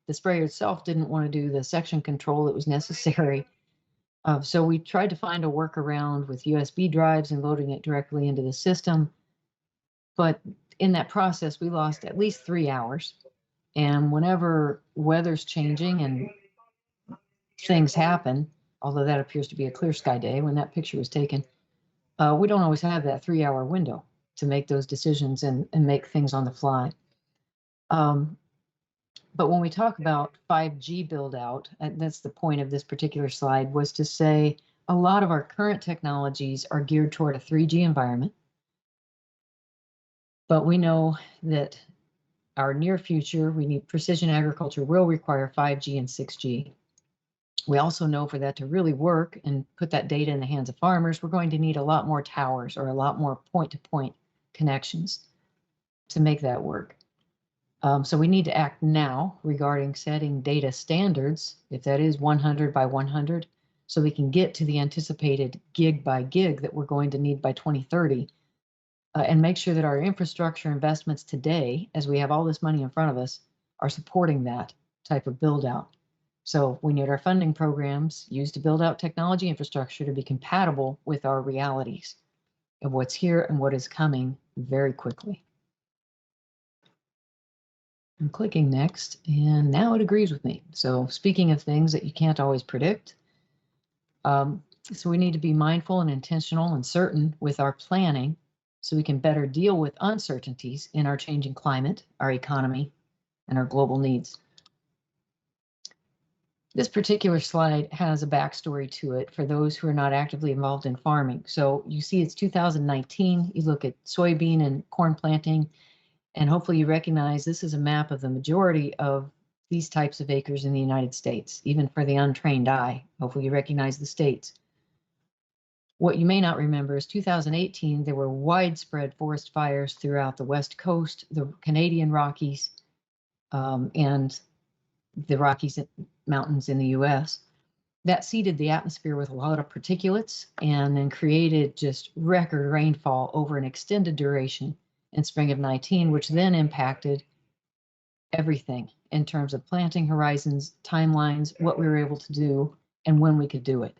the sprayer itself didn't want to do the section control that was necessary. So we tried to find a workaround with USB drives and loading it directly into the system. But in that process, we lost at least 3 hours. And whenever weather's changing and things happen, although that appears to be a clear sky day when that picture was taken, we don't always have that 3-hour window to make those decisions and make things on the fly. But when we talk about 5G build out, and that's the point of this particular slide, was to say a lot of our current technologies are geared toward a 3G environment. But we know that our near future, we need precision agriculture will require 5G and 6G. We also know for that to really work and put that data in the hands of farmers, we're going to need a lot more towers or a lot more point-to-point connections to make that work. So we need to act now regarding setting data standards, if that is 100 by 100, so we can get to the anticipated gig by gig that we're going to need by 2030, and make sure that our infrastructure investments today, as we have all this money in front of us, are supporting that type of build out. So we need our funding programs used to build out technology infrastructure to be compatible with our realities of what's here and what is coming very quickly. I'm clicking next, and now it agrees with me. So speaking of things that you can't always predict, so we need to be mindful and intentional and certain with our planning so we can better deal with uncertainties in our changing climate, our economy, and our global needs. This particular slide has a backstory to it for those who are not actively involved in farming. So you see it's 2019, you look at soybean and corn planting, and hopefully you recognize this is a map of the majority of these types of acres in the United States, even for the untrained eye. Hopefully you recognize the states. What you may not remember is 2018, there were widespread forest fires throughout the West Coast, the Canadian Rockies, and the Rockies Mountains in the US. That seeded the atmosphere with a lot of particulates and then created just record rainfall over an extended duration in spring of 19, which then impacted everything in terms of planting horizons, timelines, what we were able to do, and when we could do it.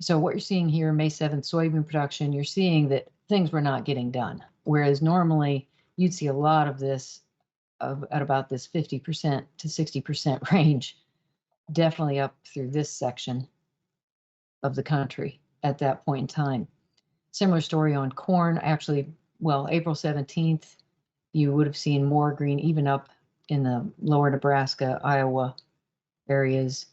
So what you're seeing here, May 7th soybean production, you're seeing that things were not getting done. Whereas normally you'd see a lot of this at about this 50% to 60% range, definitely up through this section of the country at that point in time. Similar story on corn. Actually, well, April 17th, you would have seen more green, even up in the lower Nebraska, Iowa areas.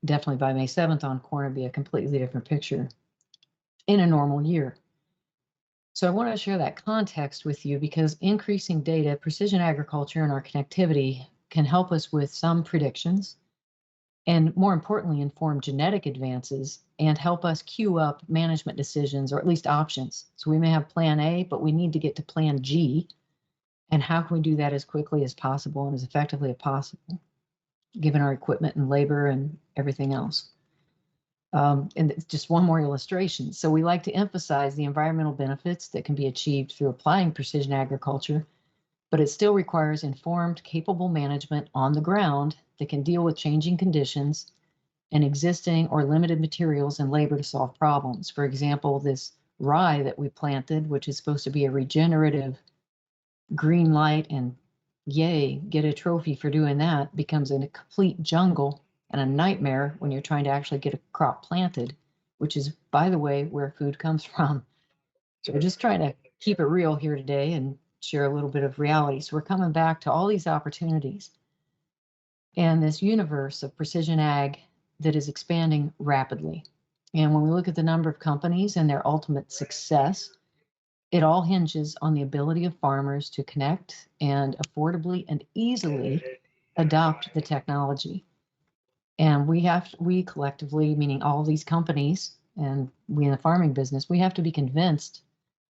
Definitely by May 7th on corn, it'd be a completely different picture in a normal year. So I want to share that context with you because increasing data, precision agriculture, and our connectivity can help us with some predictions and, more importantly, inform genetic advances and help us queue up management decisions or at least options. So we may have plan A, but we need to get to plan G. And how can we do that as quickly as possible and as effectively as possible, given our equipment and labor and everything else? And it's just one more illustration. So we like to emphasize the environmental benefits that can be achieved through applying precision agriculture, but it still requires informed, capable management on the ground that can deal with changing conditions and existing or limited materials and labor to solve problems. For example, this rye that we planted, which is supposed to be a regenerative green light and yay, get a trophy for doing that, becomes a complete jungle and a nightmare when you're trying to actually get a crop planted, which is, by the way, where food comes from. So we're just trying to keep it real here today and share a little bit of reality. So we're coming back to all these opportunities and this universe of precision ag that is expanding rapidly. And when we look at the number of companies and their ultimate success, it all hinges on the ability of farmers to connect and affordably and easily adopt the technology. And we collectively, meaning all these companies and we in the farming business, we have to be convinced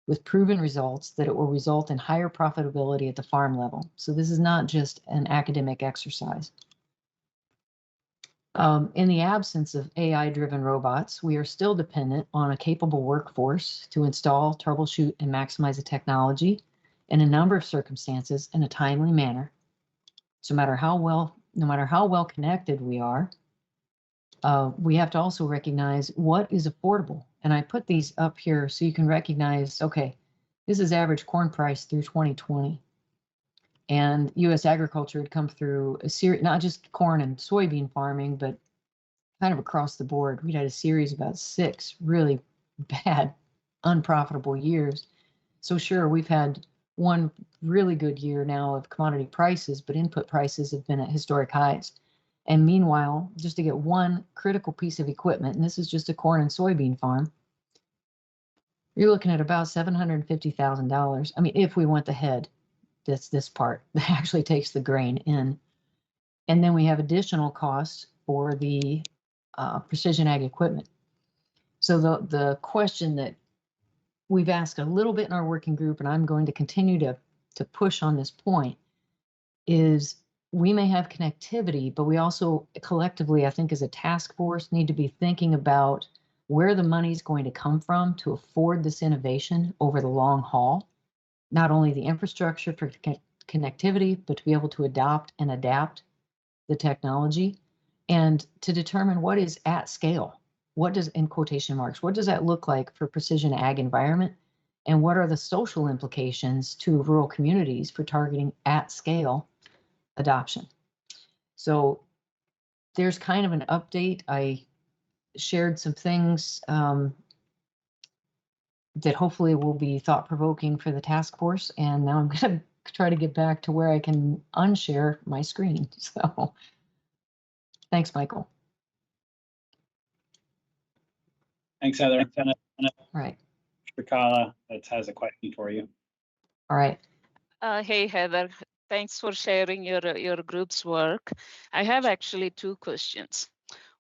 with proven results that it will result in higher profitability at the farm level. So this is not just an academic exercise. In the absence of AI-driven robots, we are still dependent on a capable workforce to install, troubleshoot, and maximize the technology in a number of circumstances in a timely manner. So no matter how well connected we are, we have to also recognize what is affordable. And I put these up here so you can recognize, okay, this is average corn price through 2020. And U.S. agriculture had come through a series, not just corn and soybean farming, but kind of across the board. We'd had a series of about 6 really bad, unprofitable years. So sure, we've had one really good year now of commodity prices, but input prices have been at historic highs. And meanwhile, just to get one critical piece of equipment, and this is just a corn and soybean farm, you're looking at about $750,000. I mean, if we went ahead, that's this part that actually takes the grain in. And then we have additional costs for the precision ag equipment. So the question that we've asked a little bit in our working group, and I'm going to continue to push on this point, is we may have connectivity, but we also collectively, I think as a task force, need to be thinking about where the money is going to come from to afford this innovation over the long haul. Not only the infrastructure for connectivity, but to be able to adopt and adapt the technology and to determine what is at scale. What does, in quotation marks, what does that look like for precision ag environment? And what are the social implications to rural communities for targeting at scale adoption? So there's kind of an update. I shared some things that hopefully will be thought-provoking for the task force. And now I'm going to try to get back to where I can unshare my screen. So thanks, Michael. Thanks, Heather. All right. Shikala has a question for you. All right. Hey, Heather. Thanks for sharing your group's work. I have actually two questions.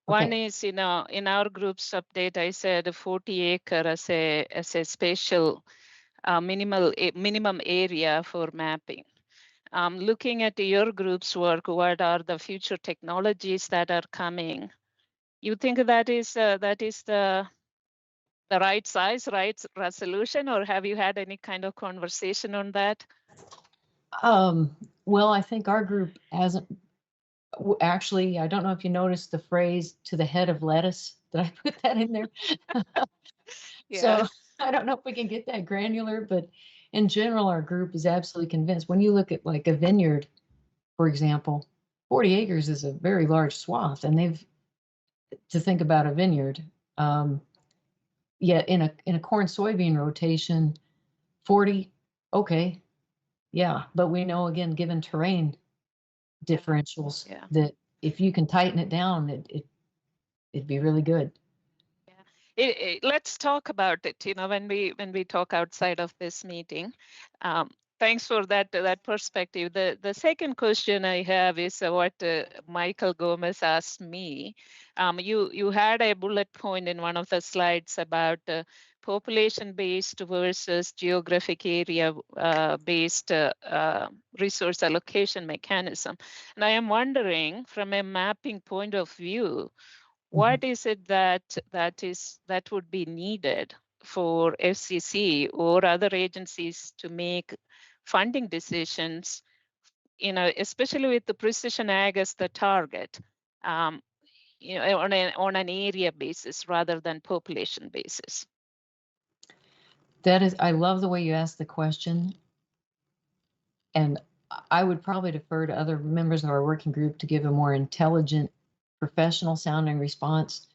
One is, in our group's update, I said 40 acre as a spatial minimum area for mapping. Looking at your group's work, what are the future technologies that are coming? You think that is the right size, right resolution, or have you had any kind of conversation on that? Well, I think our group hasn't. Actually, I don't know if you noticed the phrase "to the head of lettuce." Did I put that in there? Yeah. So I don't know if we can get that granular, but in general, our group is absolutely convinced. When you look at like a vineyard, for example, 40 acres is a very large swath, and to think about a vineyard. Yet in a corn soybean rotation, 40, okay, yeah, but we know again, given terrain differentials, that if you can tighten it down, it'd be really good. Let's talk about it. When we talk outside of this meeting. Thanks for that perspective. The second question I have is what Michael Gomez asked me. You had a bullet point in one of the slides about population-based versus geographic area-based resource allocation mechanism. And I am wondering, from a mapping point of view, what is it that would be needed for FCC or other agencies to make funding decisions, especially with the precision ag as the target, on an area basis rather than population basis? I love the way you asked the question. And I would probably defer to other members of our working group to give a more intelligent, professional sounding response.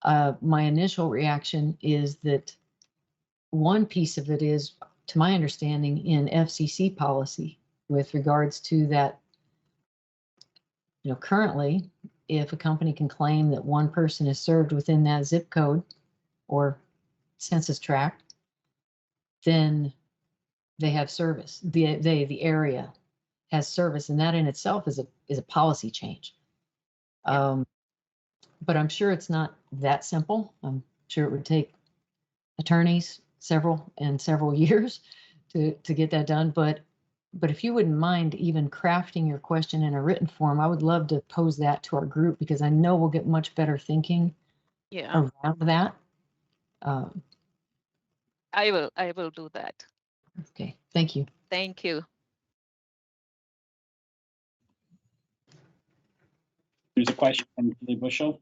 My initial reaction is that one piece of it is, to my understanding, in FCC policy with regards to that. Currently, if a company can claim that one person is served within that zip code or census tract, then they have service. The area has service, and that in itself is a policy change. But I'm sure it's not that simple. I'm sure it would take attorneys several years to get that done. But if you wouldn't mind even crafting your question in a written form, I would love to pose that to our group, because I know we'll get much better thinking around that. I will do that. Okay, thank you. Thank you. There's a question from Julie Bushel.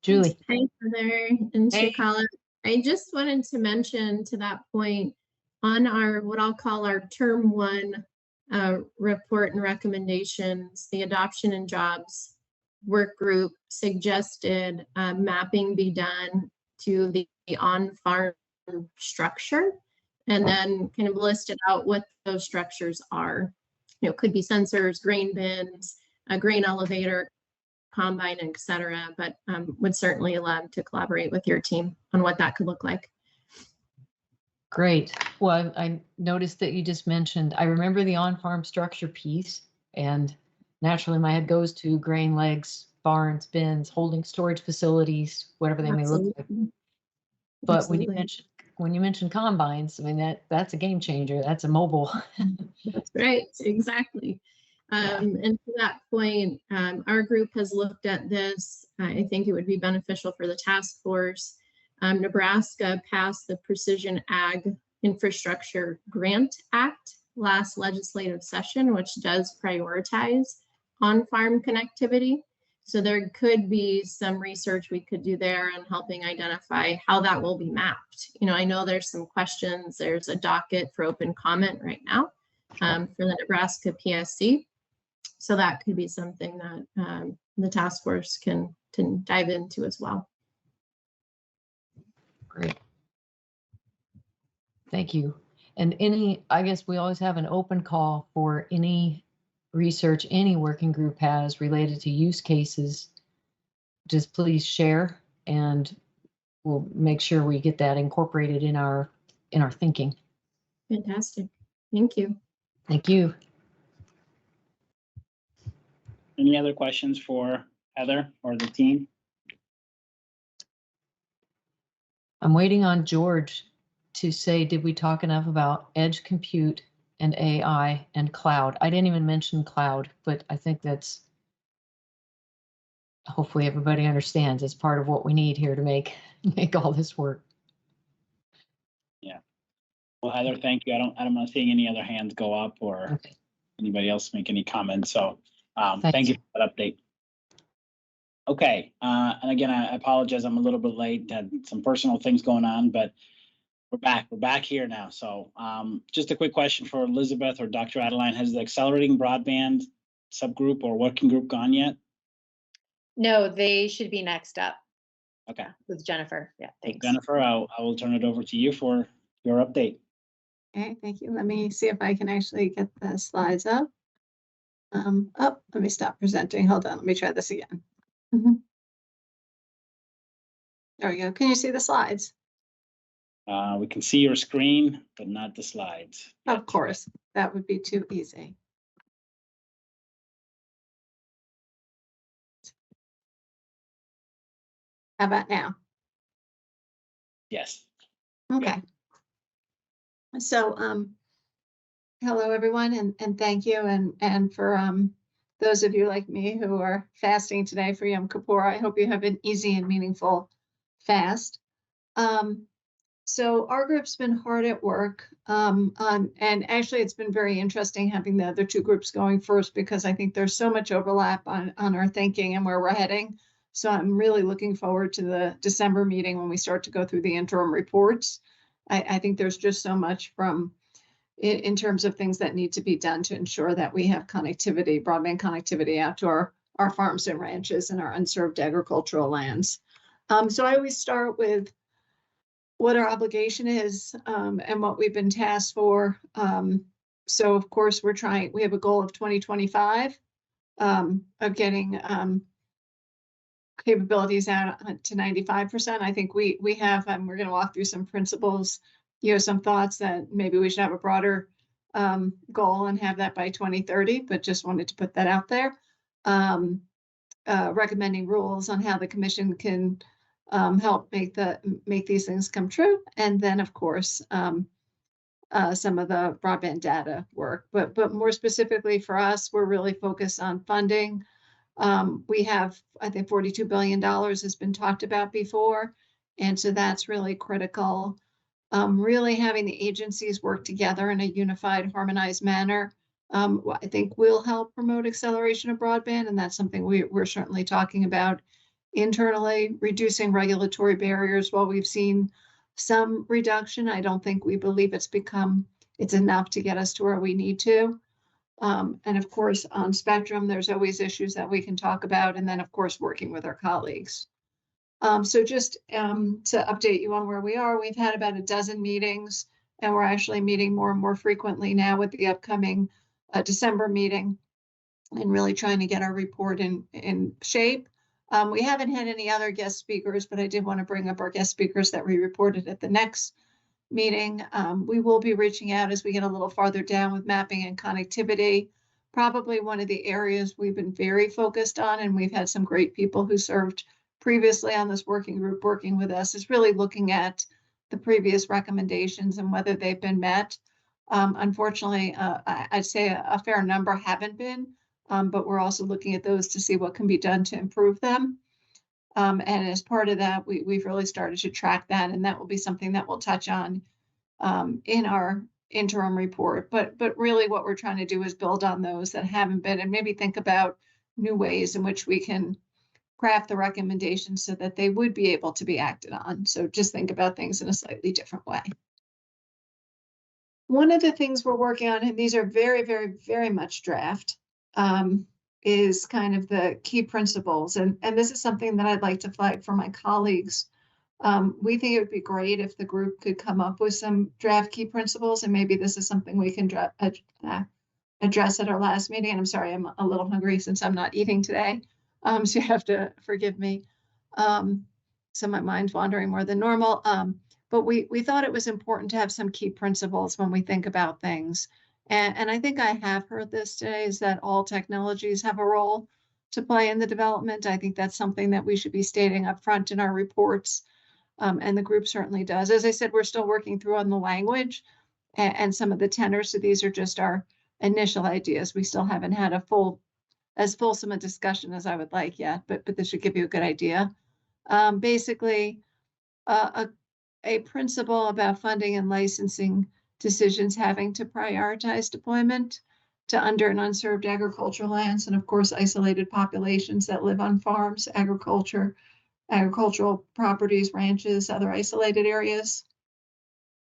Julie. Hi, Heather and Shikala. I just wanted to mention to that point, on our, what I'll call our term one report and recommendations, the adoption and jobs work group suggested mapping be done to the on-farm structure, and then kind of listed out what those structures are. Could be sensors, grain bins, a grain elevator, combine, etc. But would certainly love to collaborate with your team on what that could look like. Great. Well, I noticed that you just mentioned, I remember the on-farm structure piece, and naturally my head goes to grain legs, barns, bins, holding storage facilities, whatever they may look like. But Absolutely. when you mention combines, I mean, that's a game changer. That's a mobile. That's right. Exactly. And to that point, our group has looked at this. I think it would be beneficial for the task force. Nebraska passed the Precision Ag Infrastructure Grant Act last legislative session, which does prioritize on-farm connectivity. So there could be some research we could do there on helping identify how that will be mapped. You know, I know there's some questions. There's a docket for open comment right now for the Nebraska PSC. So that could be something that the task force can dive into as well. Great. Thank you. And I guess we always have an open call for any research any working group has related to use cases. Just please share, and we'll make sure we get that incorporated in our thinking. Fantastic. Thank you. Thank you. Any other questions for Heather or the team? I'm waiting on George to say, did we talk enough about edge compute and AI and cloud? I didn't even mention cloud, but I think that's, hopefully everybody understands, it's part of what we need here to make all this work. Yeah. Well, Heather, thank you. I'm not seeing any other hands go up or Okay. anybody else make any comments. So Thanks. thank you for that update. Okay. And again, I apologize. I'm a little bit late. Had some personal things going on, but we're back. We're back here now. So just a quick question for Elizabeth or Dr. Adeline. Has the accelerating broadband subgroup or working group gone yet? No, they should be next up. Okay. With Jennifer. Yeah, thanks. Jennifer, I will turn it over to you for your update. Okay, thank you. Let me see if I can actually get the slides up. Let me stop presenting. Hold on, let me try this again. There we go. Can you see the slides? We can see your screen, but not the slides. Of course, that would be too easy. How about now? Yes. Okay. So, hello everyone, and thank you, and for those of you like me who are fasting today for Yom Kippur, I hope you have an easy and meaningful fast. So our group's been hard at work, and actually it's been very interesting having the other two groups going first, because I think there's so much overlap on our thinking and where we're heading. So I'm really looking forward to the December meeting when we start to go through the interim reports. I think there's just so much in terms of things that need to be done to ensure that we have connectivity, broadband connectivity out to our farms and ranches and our unserved agricultural lands. So I always start with what our obligation is and what we've been tasked for. So of course we have a goal of 2025 of getting capabilities out to 95%. I think we have, we're going to walk through some principles, some thoughts that maybe we should have a broader goal and have that by 2030, but just wanted to put that out there. Recommending rules on how the commission can help make these things come true. And then of course, some of the broadband data work, but more specifically for us, we're really focused on funding. We have, I think, $42 billion has been talked about before. And so that's really critical. Really having the agencies work together in a unified, harmonized manner, I think will help promote acceleration of broadband. And that's something we're certainly talking about internally. Reducing regulatory barriers. While we've seen some reduction, I don't think we believe it's enough to get us to where we need to. And of course, on spectrum, there's always issues that we can talk about. And then, of course, working with our colleagues. So just to update you on where we are, we've had about a dozen meetings, and we're actually meeting more and more frequently now with the upcoming December meeting, and really trying to get our report in shape. We haven't had any other guest speakers, but I did want to bring up our guest speakers that we reported at the next meeting. We will be reaching out as we get a little farther down with mapping and connectivity. Probably one of the areas we've been very focused on, and we've had some great people who served previously on this working group working with us, is really looking at the previous recommendations and whether they've been met. Unfortunately, I'd say a fair number haven't been, but we're also looking at those to see what can be done to improve them. And as part of that, we've really started to track that, and that will be something that we'll touch on in our interim report. But really what we're trying to do is build on those that haven't been, and maybe think about new ways in which we can craft the recommendations so that they would be able to be acted on. So just think about things in a slightly different way. One of the things we're working on, and these are very, very, very much draft, is kind of the key principles. And this is something that I'd like to flag for my colleagues. We think it would be great if the group could come up with some draft key principles, and maybe this is something we can address at our last meeting. And I'm sorry, I'm a little hungry since I'm not eating today. So you have to forgive me. So my mind's wandering more than normal. But we thought it was important to have some key principles when we think about things. And I think I have heard this today, is that all technologies have a role to play in the development. I think that's something that we should be stating up front in our reports. And the group certainly does. As I said, we're still working through on the language and some of the tenors. So these are just our initial ideas. We still haven't had as fulsome a discussion as I would like yet, but this should give you a good idea. Basically, a principle about funding and licensing decisions having to prioritize deployment to under and unserved agricultural lands, and of course, isolated populations that live on farms, agricultural properties, ranches, other isolated areas.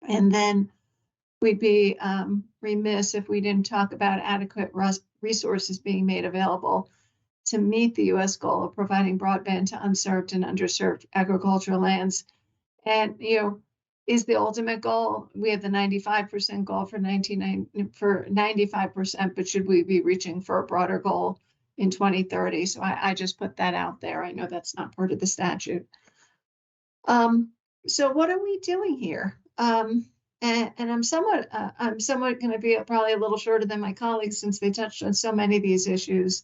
And then we'd be remiss if we didn't talk about adequate resources being made available to meet the U.S. goal of providing broadband to unserved and underserved agricultural lands. And, is the ultimate goal? We have the 95% goal for 95%, but should we be reaching for a broader goal in 2030? So I just put that out there. I know that's not part of the statute. So what are we doing here? And I'm somewhat going to be probably a little shorter than my colleagues since they touched on so many of these issues.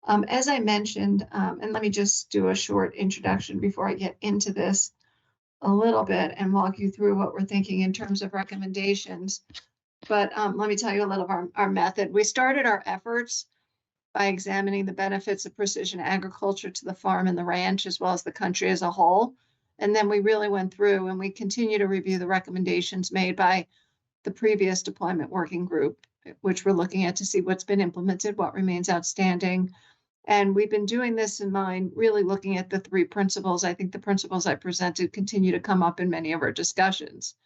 As I mentioned, and let me just do a short introduction before I get into this a little bit and walk you through what we're thinking in terms of recommendations. But let me tell you a little of our method. We started our efforts by examining the benefits of precision agriculture to the farm and the ranch, as well as the country as a whole. And then we really went through and we continue to review the recommendations made by the previous deployment working group, which we're looking at to see what's been implemented, what remains outstanding. And we've been doing this in mind, really looking at the three principles. I think the principles I presented continue to come up in many of our discussions.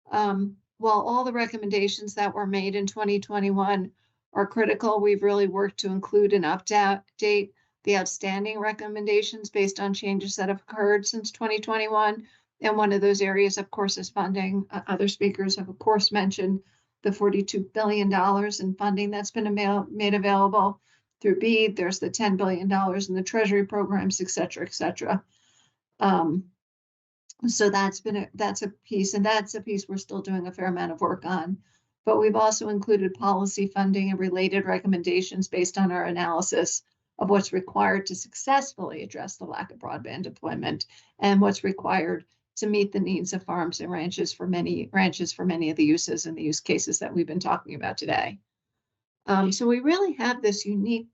While all the recommendations that were made in 2021 are critical, we've really worked to include and update the outstanding recommendations based on changes that have occurred since 2021. And one of those areas, of course, is funding. Other speakers have, of course, mentioned the $42 billion in funding that's been made available through BEAD. There's the $10 billion in the Treasury programs, et cetera, et cetera. So that's a piece, and that's a piece we're still doing a fair amount of work on. But we've also included policy funding and related recommendations based on our analysis of what's required to successfully address the lack of broadband deployment and what's required to meet the needs of farms and ranches for many of the uses and the use cases that we've been talking about today. So we really have this unique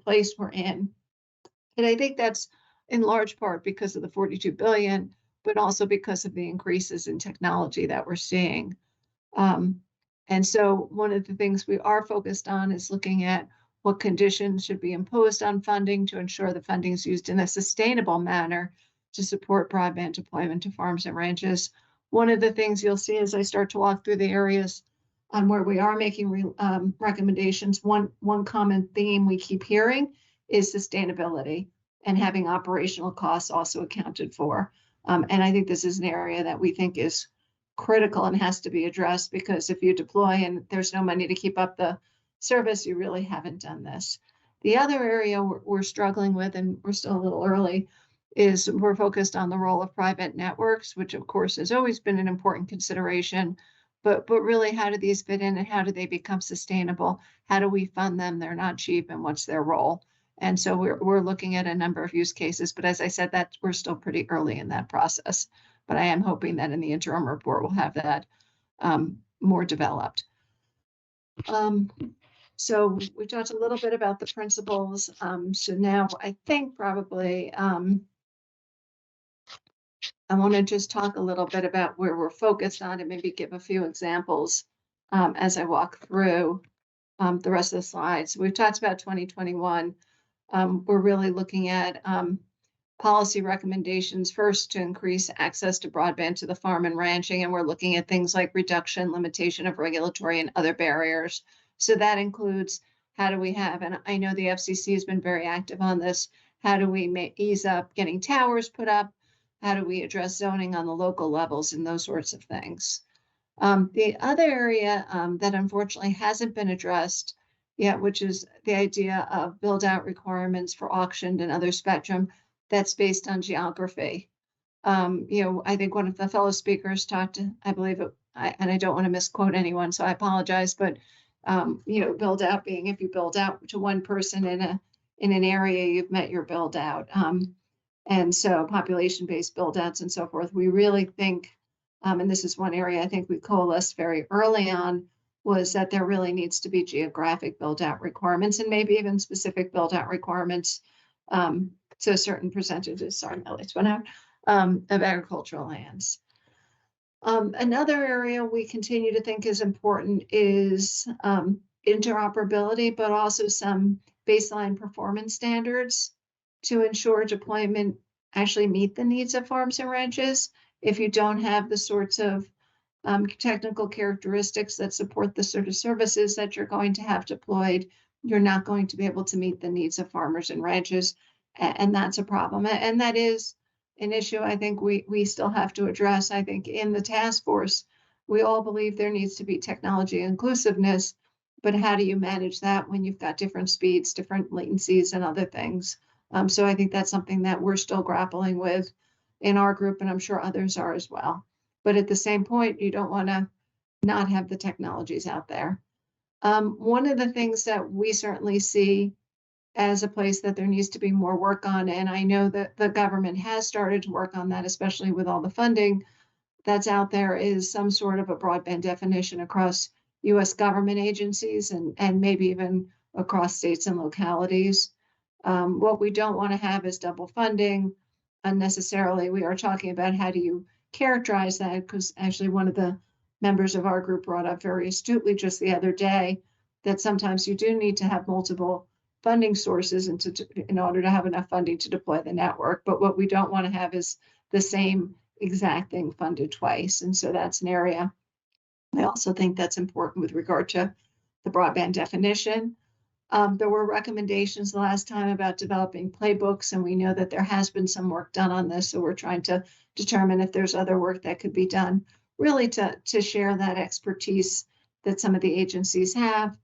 place we're in. And I think that's in large part because of the 42 billion, but also because of the increases in technology that we're seeing. And so one of the things we are focused on is looking at what conditions should be imposed on funding to ensure the funding is used in a sustainable manner to support broadband deployment to farms and ranches. One of the things you'll see as I start to walk through the areas on where we are making recommendations, one common theme we keep hearing is sustainability and having operational costs also accounted for. And I think this is an area that we think is critical and has to be addressed, because if you deploy and there's no money to keep up the service, you really haven't done this. The other area we're struggling with, and we're still a little early, is we're focused on the role of private networks, which of course has always been an important consideration. But really, how do these fit in and how do they become sustainable? How do we fund them? They're not cheap, and what's their role? And so we're looking at a number of use cases. But as I said, that we're still pretty early in that process. But I am hoping that in the interim report, we'll have that more developed. So we talked a little bit about the principles. So now I think probably I want to just talk a little bit about where we're focused on and maybe give a few examples as I walk through the rest of the slides. We've talked about 2021. We're really looking at policy recommendations first to increase access to broadband to the farm and ranching, and we're looking at things like reduction, limitation of regulatory and other barriers. So that includes how do we have, and I know the FCC has been very active on this, how do we ease up getting towers put up? How do we address zoning on the local levels and those sorts of things? The other area that unfortunately hasn't been addressed yet, which is the idea of build out requirements for auctioned and other spectrum that's based on geography. I think one of the fellow speakers talked, I believe, and I don't want to misquote anyone, so I apologize, but build out being if you build out to one person in an area, you've met your build out. And so population-based build outs and so forth, we really think, and this is one area I think we coalesced very early on, was that there really needs to be geographic build out requirements and maybe even specific build out requirements to certain percentages, sorry, my lights went out, of agricultural lands. Another area we continue to think is important is interoperability, but also some baseline performance standards to ensure deployment actually meet the needs of farms and ranches. If you don't have the sorts of technical characteristics that support the sort of services that you're going to have deployed, you're not going to be able to meet the needs of farmers and ranches. And that's a problem. And that is an issue I think we still have to address. I think in the task force, we all believe there needs to be technology inclusiveness, but how do you manage that when you've got different speeds, different latencies and other things? So I think that's something that we're still grappling with in our group, and I'm sure others are as well. But at the same point, you don't want to not have the technologies out there. One of the things that we certainly see as a place that there needs to be more work on, and I know that the government has started to work on that, especially with all the funding that's out there, is some sort of a broadband definition across US government agencies and maybe even across states and localities. What we don't want to have is double funding unnecessarily. We are talking about how do you characterize that, because actually one of the members of our group brought up very astutely just the other day that sometimes you do need to have multiple funding sources in order to have enough funding to deploy the network. But what we don't want to have is the same exact thing funded twice. And so that's an area I also think that's important with regard to the broadband definition. There were recommendations the last time about developing playbooks, and we know that there has been some work done on this. So we're trying to determine if there's other work that could be done, really to share that expertise that some of the agencies have.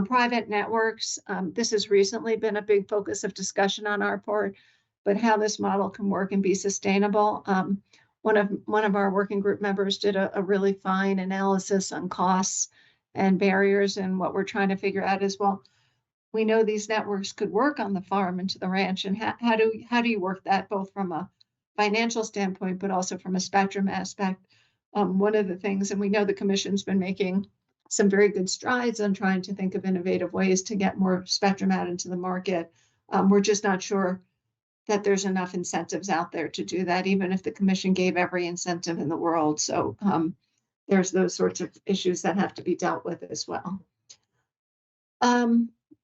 Private networks, this has recently been a big focus of discussion on our part, but how this model can work and be sustainable. One of our working group members did a really fine analysis on costs and barriers, and what we're trying to figure out is, well, we know these networks could work on the farm and to the ranch, and how do you work that both from a financial standpoint, but also from a spectrum aspect? One of the things, and we know the Commission's been making some very good strides on trying to think of innovative ways to get more spectrum out into the market. We're just not sure that there's enough incentives out there to do that, even if the Commission gave every incentive in the world. So there's those sorts of issues that have to be dealt with as well.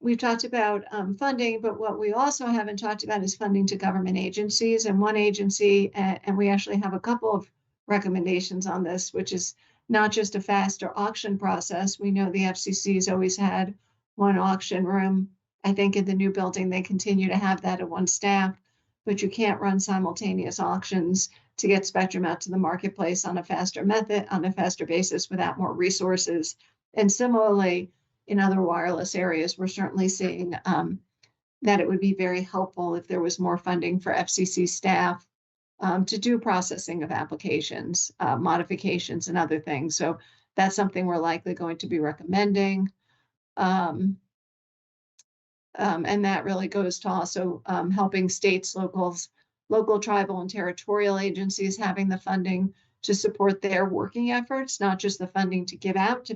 We've talked about funding, but what we also haven't talked about is funding to government agencies. And one agency, and we actually have a couple of recommendations on this, which is not just a faster auction process. We know the FCC has always had one auction room. I think in the new building, they continue to have that at one staff, but you can't run simultaneous auctions to get spectrum out to the marketplace on a faster method, on a faster basis without more resources. And similarly, in other wireless areas, we're certainly seeing that it would be very helpful if there was more funding for FCC staff to do processing of applications, modifications, and other things. So that's something we're likely going to be recommending. And that really goes to also helping states, local, tribal, and territorial agencies having the funding to support their working efforts, not just the funding to give out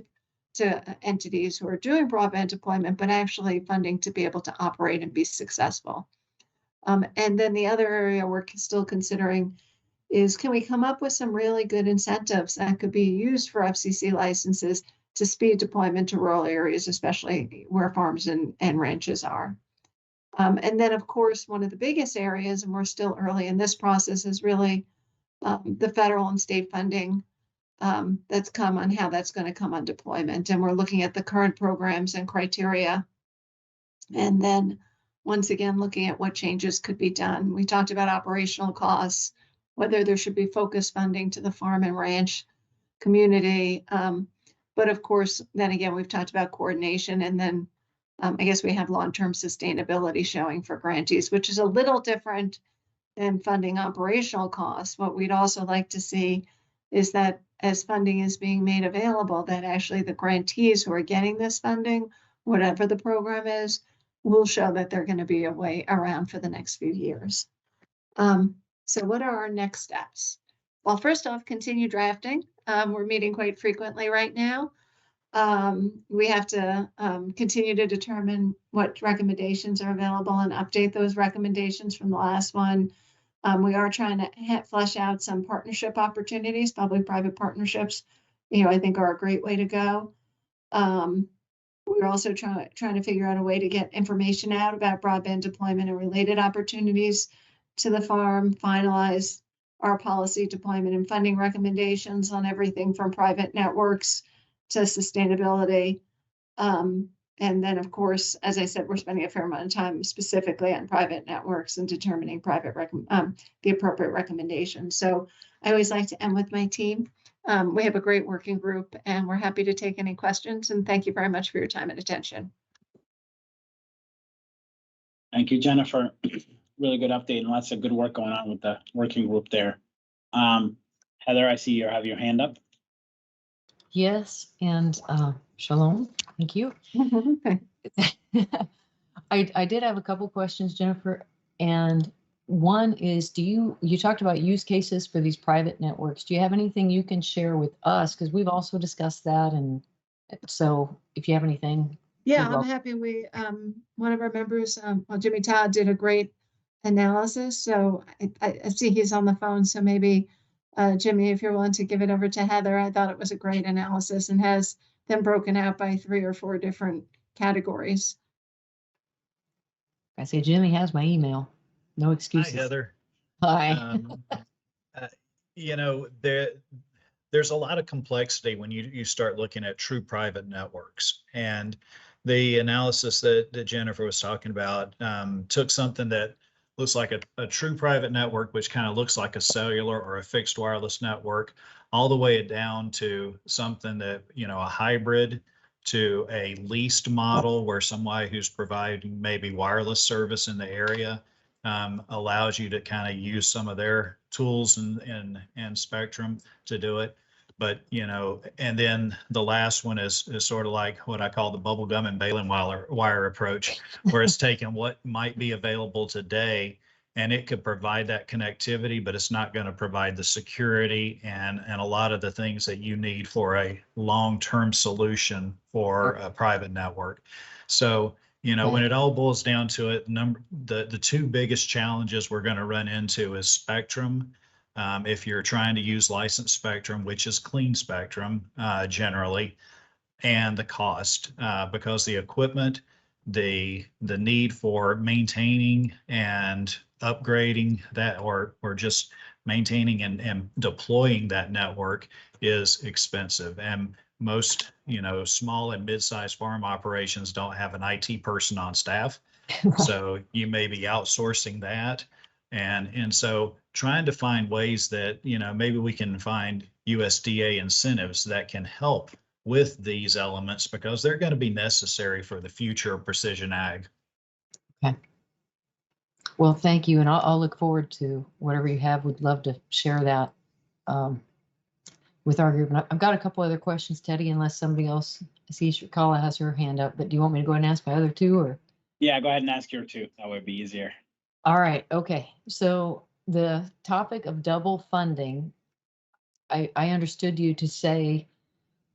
to entities who are doing broadband deployment, but actually funding to be able to operate and be successful. And then the other area we're still considering is, can we come up with some really good incentives that could be used for FCC licenses to speed deployment to rural areas, especially where farms and ranches are. And then, of course, one of the biggest areas, and we're still early in this process, is really the federal and state funding that's come on, how that's going to come on deployment. And we're looking at the current programs and criteria. And then once again, looking at what changes could be done. We talked about operational costs, whether there should be focused funding to the farm and ranch community. But of course, then again, we've talked about coordination, and then I guess we have long-term sustainability showing for grantees, which is a little different than funding operational costs. What we'd also like to see is that as funding is being made available, that actually the grantees who are getting this funding, whatever the program is, will show that they're going to be a way around for the next few years. So what are our next steps? Well, first off, continue drafting. We're meeting quite frequently right now. We have to continue to determine what recommendations are available and update those recommendations from the last one. We are trying to flesh out some partnership opportunities. Public-private partnerships, I think are a great way to go. We're also trying to figure out a way to get information out about broadband deployment and related opportunities to the farm, finalize our policy deployment and funding recommendations on everything from private networks to sustainability. And then, of course, as I said, we're spending a fair amount of time specifically on private networks and determining the appropriate recommendations. So I always like to end with my team. We have a great working group, and we're happy to take any questions. And thank you very much for your time and attention. Thank you, Jennifer. Really good update, and lots of good work going on with the working group there. Heather, I see you have your hand up. Yes, and shalom. Thank you. I did have a couple questions, Jennifer, and one is, you talked about use cases for these private networks. Do you have anything you can share with us? Because we've also discussed that, and so if you have anything. Yeah, I'm happy. One of our members, Jimmy Todd, did a great analysis. So I see he's on the phone. So maybe Jimmy, if you're willing to give it over to Heather, I thought it was a great analysis and has them broken out by 3 or 4 different categories. I say Jimmy has my email. No excuses. Hi, Heather. Hi. There's a lot of complexity when you start looking at true private networks, and the analysis that Jennifer was talking about took something that looks like a true private network, which kind of looks like a cellular or a fixed wireless network, all the way down to something that, a hybrid to a leased model where somebody who's providing maybe wireless service in the area allows you to kind of use some of their tools and spectrum to do it. But, and then the last one is sort of like what I call the bubblegum and baling wire approach, where it's taking what might be available today and it could provide that connectivity, but it's not going to provide the security and a lot of the things that you need for a long-term solution for a private network. So, when it all boils down to it, the 2 biggest challenges we're going to run into is spectrum. If you're trying to use licensed spectrum, which is clean spectrum generally, and the cost, because the equipment, the need for maintaining and upgrading that, or just maintaining and deploying that network is expensive. And most, small and mid-sized farm operations don't have an IT person on staff. So you may be outsourcing that. And so trying to find ways that, maybe we can find USDA incentives that can help with these elements, because they're going to be necessary for the future of precision ag. Okay. Well, thank you. And I'll look forward to whatever you have. Would love to share that with our group. And I've got a couple other questions, Teddy, unless somebody else, I see Shakala has her hand up, but do you want me to go ahead and ask my other 2 or? Yeah, go ahead and ask your 2. That would be easier. All right. Okay. So the topic of double funding, I understood you to say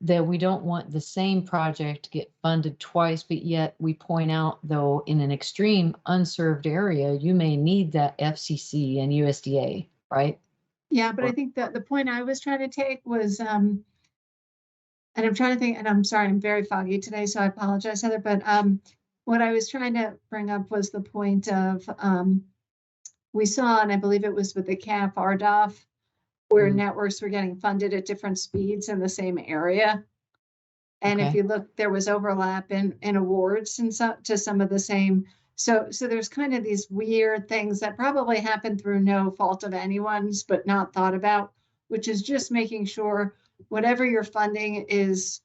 that we don't want the same project to get funded twice, but yet we point out, though, in an extreme unserved area, you may need that FCC and USDA, right? Yeah, but I think that the point I was trying to take was, and I'm trying to think, and I'm sorry, I'm very foggy today, so I apologize, Heather, but what I was trying to bring up was the point of, we saw, and I believe it was with the CAF RDOF, where networks were getting funded at different speeds in the same area. And if Okay. you look, there was overlap in awards and to some of the same. So there's kind of these weird things that probably happen through no fault of anyone's, but not thought about, which is just making sure whatever you're funding is,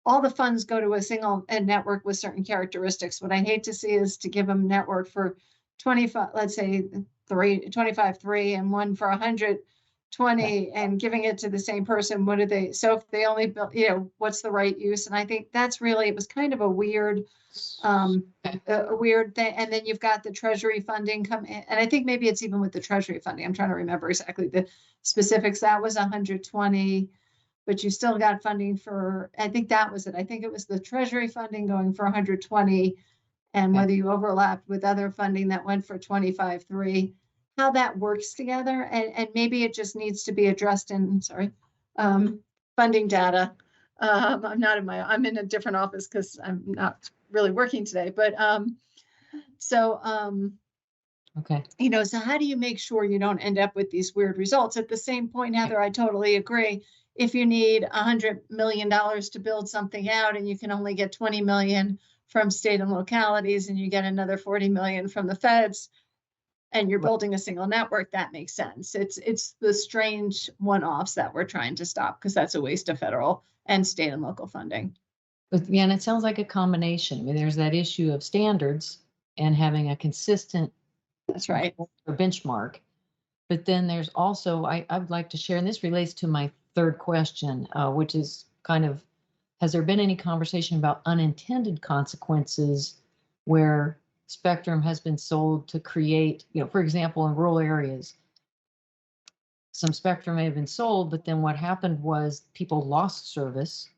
all the funds go to a single network with certain characteristics. What I hate to see is to give them network for 25, let's say 25.3 and one for 120 and giving it to the same person. What do they, so if they only built, what's the right use? And I think that's really, it was kind of a weird thing. And then you've got the treasury funding come in. And I think maybe it's even with the treasury funding. I'm trying to remember exactly the specifics. That was 120. But you still got funding for, I think that was it. I think it was the treasury funding going for 120, and whether you overlapped with other funding that went for 25.3, how that works together. And maybe it just needs to be addressed in, funding data. I'm in a different office because I'm not really working today, but Okay. so how do you make sure you don't end up with these weird results? At the same point, Heather, I totally agree. If you need $100 million to build something out and you can only get 20 million from state and localities and you get another 40 million from the feds and you're building a single network, that makes sense. It's the strange one-offs that we're trying to stop, because that's a waste of federal and state and local funding. But yeah, and it sounds like a combination. I mean, there's that issue of standards and having a consistent, that's right, or benchmark. But then there's also, I would like to share, and this relates to my third question, which is kind of, has there been any conversation about unintended consequences where spectrum has been sold to create, for example, in rural areas, some spectrum may have been sold, but then what happened was people lost service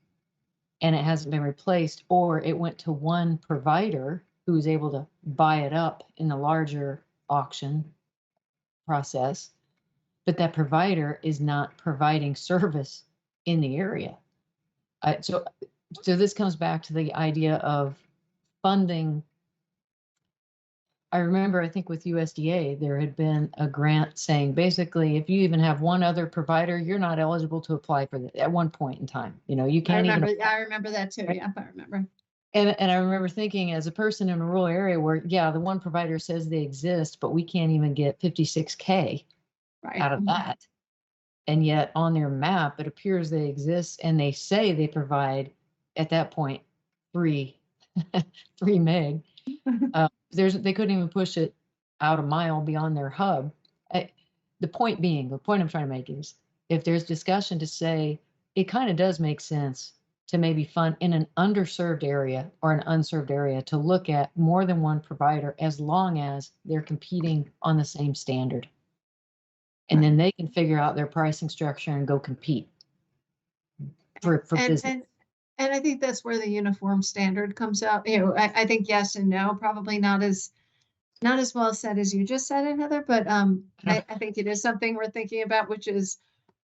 and it hasn't been replaced, or it went to one provider who was able to buy it up in the larger auction process, but that provider is not providing service in the area. So this comes back to the idea of funding. I remember, I think with USDA, there had been a grant saying basically, if you even have one other provider, you're not eligible to apply for that at one point in time. You can't I even. remember that too. Yeah, I remember. And I remember thinking, as a person in a rural area where, yeah, the one provider says they exist, but we can't even get 56K out of that. And yet on their map, it appears they exist and they say they provide at that point 3 meg. They couldn't even push it out a mile beyond their hub. The point I'm trying to make is, if there's discussion to say it kind of does make sense to maybe fund in an underserved area or an unserved area to look at more than one provider, as long as they're competing on the same standard. And then they can figure out their pricing structure and go compete for business. And I think that's where the uniform standard comes out. I think yes and no, probably not as well said as you just said it, Heather, but I think it is something we're thinking about, which is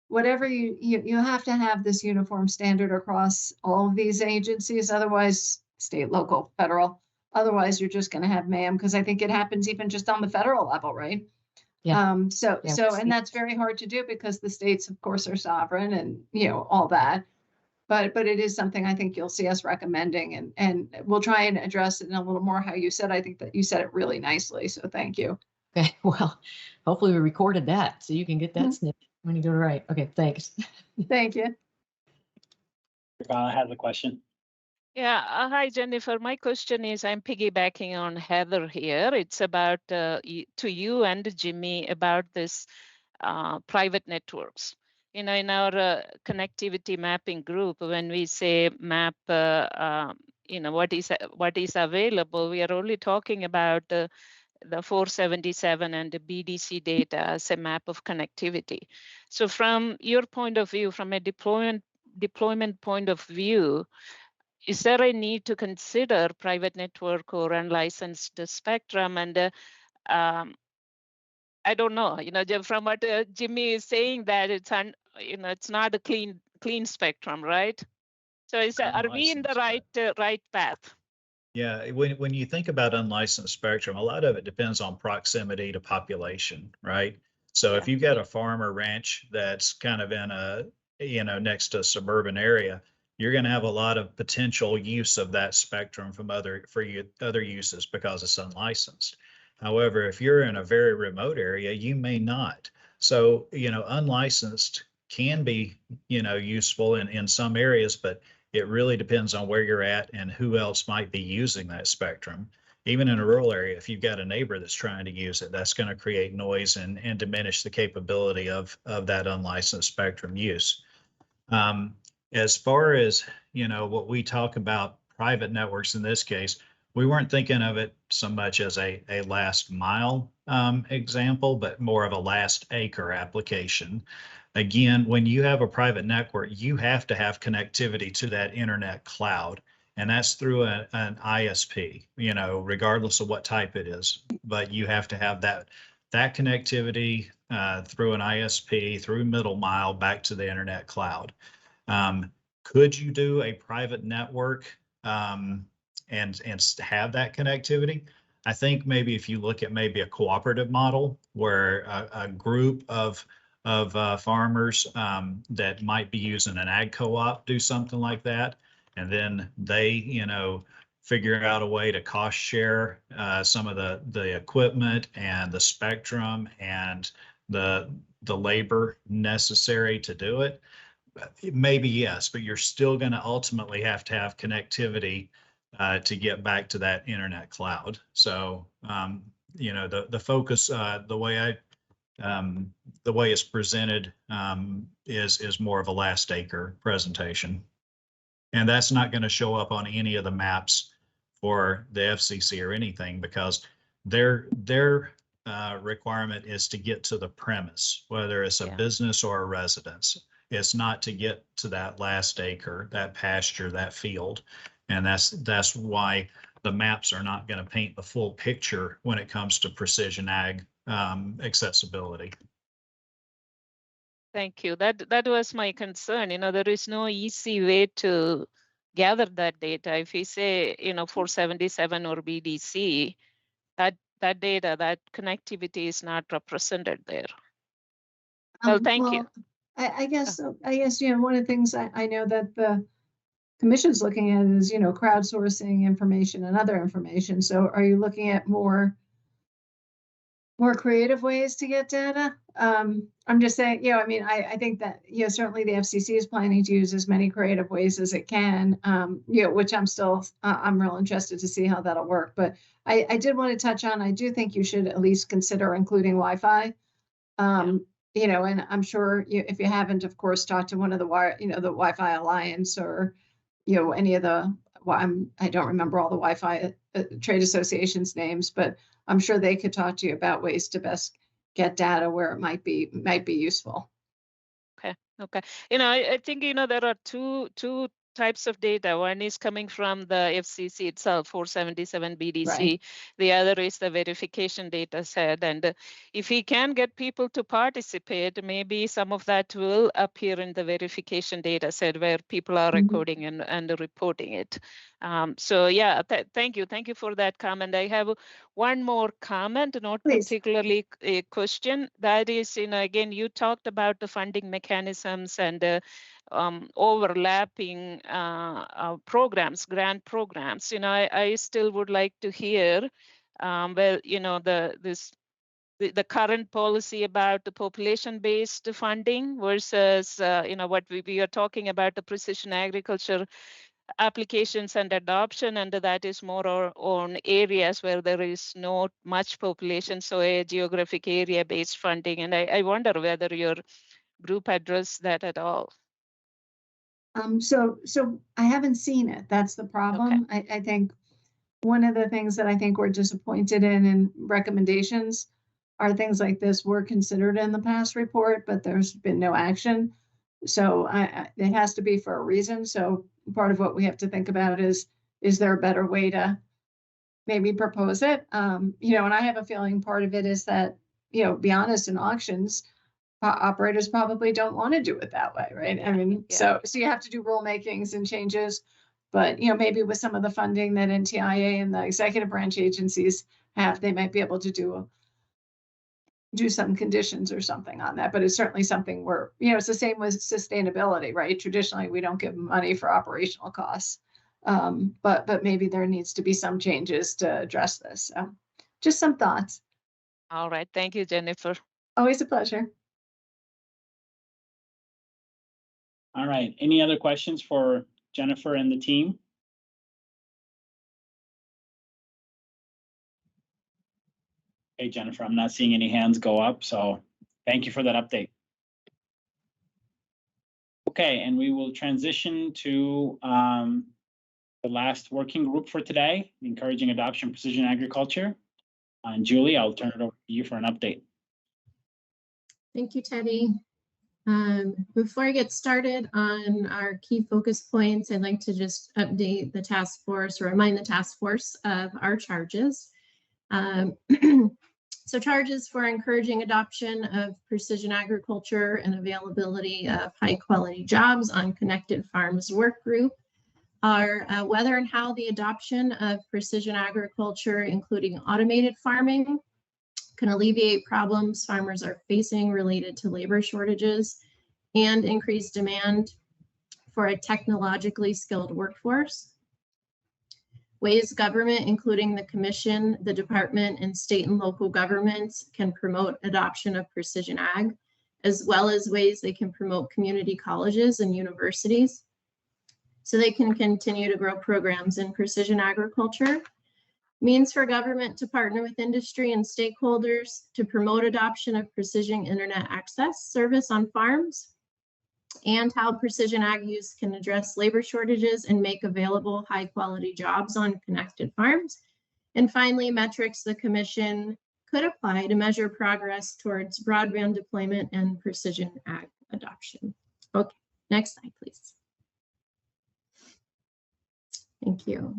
whatever you have to have this uniform standard across all of these agencies, otherwise state, local, federal, otherwise you're just going to have mayhem, because I think it happens even just on the federal level, right? Yeah. And that's very hard to do because the states, of course, are sovereign and all that. But it is something I think you'll see us recommending, and we'll try and address it in a little more how you said. I think that you said it really nicely, so thank you. Okay, well, hopefully we recorded that so you can get that snippet when you go to write. Okay, thanks. Thank you. I have a question. Yeah, hi Jennifer. My question is, I'm piggybacking on Heather here. It's about to you and Jimmy about this private networks. In our connectivity mapping group, when we say map, what is available, we are only talking about the 477 and the BDC data as a map of connectivity. So from your point of view, from a deployment deployment point of view, is there a need to consider private network or unlicensed spectrum? And I don't know, from what Jimmy is saying, that it's it's not a clean spectrum, right? So are we in the right path? Yeah, when you think about unlicensed spectrum, a lot of it depends on proximity to population, right? So if you've got a farm or ranch that's kind of in a, next to a suburban area, you're going to have a lot of potential use of that spectrum from other uses because it's unlicensed. However, if you're in a very remote area, you may not. So, unlicensed can be, useful in some areas, but it really depends on where you're at and who else might be using that spectrum. Even in a rural area, if you've got a neighbor that's trying to use it, that's going to create noise and diminish the capability of that unlicensed spectrum use. As far as, what we talk about private networks in this case, we weren't thinking of it so much as a last mile example, but more of a last acre application. Again, when you have a private network, you have to have connectivity to that internet cloud, and that's through an ISP, regardless of what type it is. But you have to have that connectivity through an ISP, through middle mile back to the internet cloud. Could you do a private network and have that connectivity? I think maybe if you look at maybe a cooperative model where a group of farmers that might be using an ag co-op do something like that, and then they figure out a way to cost share some of the equipment and the spectrum and the labor necessary to do it. Maybe yes, but you're still going to ultimately have to have connectivity to get back to that internet cloud. So the focus, the way it's presented is more of a last acre presentation. And that's not going to show up on any of the maps for the FCC or anything, because their requirement is to get to the premise, whether it's a business or a residence. It's not to get to that last acre, that pasture, that field. And that's why the maps are not going to paint the full picture when it comes to precision ag accessibility. Thank you. That was my concern. There is no easy way to gather that data. If we say, 477 or BDC, that data, that connectivity is not represented there. Well, thank you. I guess, one of the things I know that the commission's looking at is, crowdsourcing information and other information. So are you looking at more creative ways to get data? I'm just saying, I think that, certainly the FCC is planning to use as many creative ways as it can, which I'm real interested to see how that'll work. But I did want to touch on, I do think you should at least consider including Wi-Fi. And I'm sure if you haven't, of course, talked to one of the the Wi-Fi Alliance or, any of the, I don't remember all the Wi-Fi trade associations names, but I'm sure they could talk to you about ways to best get data where it might be useful. Okay. I think, there are two types of data. One is coming from the FCC itself, 477 BDC. Right. The other is the verification data set. And if we can get people to participate, maybe some of that will appear in the verification data set where people are recording and reporting it. So yeah, thank you. Thank you for that comment. I have one more comment, not Please. Particularly a question. That is, again, you talked about the funding mechanisms and overlapping programs, grant programs. I still would like to hear, the current policy about the population-based funding versus, what we are talking about, the precision agriculture applications and adoption, and that is more on areas where there is not much population, so a geographic area-based funding. And I wonder whether your group addressed that at all. So I haven't seen it. That's the problem. Okay. I think one of the things that I think we're disappointed in recommendations are things like this were considered in the past report, but there's been no action. So it has to be for a reason. So part of what we have to think about is there a better way to maybe propose it? You know, and I have a feeling part of it is that, you know, be honest, in auctions, operators probably don't want to do it that way, right? I mean, so you have to do rule makings and changes, but, you know, maybe with some of the funding that NTIA and the executive branch agencies have, they might be able to do some conditions or something on that. But it's certainly something where, you know, it's the same with sustainability, right? Traditionally, we don't give money for operational costs. But maybe there needs to be some changes to address this. So just some thoughts. All right. Thank you, Jennifer. Always a pleasure. All right. Any other questions for Jennifer and the team? Hey, Jennifer, I'm not seeing any hands go up, so thank you for that update. Okay, and we will transition to the last working group for today, encouraging adoption of precision agriculture. And Julie, I'll turn it over to you for an update. Thank you, Teddy. Before I get started on our key focus points, I'd like to just update the task force or remind the task force of our charges. So charges for encouraging adoption of precision agriculture and availability of high quality jobs on Connected Farms work group are whether and how the adoption of precision agriculture, including automated farming, can alleviate problems farmers are facing related to labor shortages and increased demand for a technologically skilled workforce. Ways government, including the commission, the department, and state and local governments can promote adoption of precision ag, as well as ways they can promote community colleges and universities so they can continue to grow programs in precision agriculture. Means for government to partner with industry and stakeholders to promote adoption of precision internet access service on farms, and how precision ag use can address labor shortages and make available high quality jobs on connected farms. And finally, metrics the commission could apply to measure progress towards broadband deployment and precision ag adoption. Okay, next slide, please. Thank you.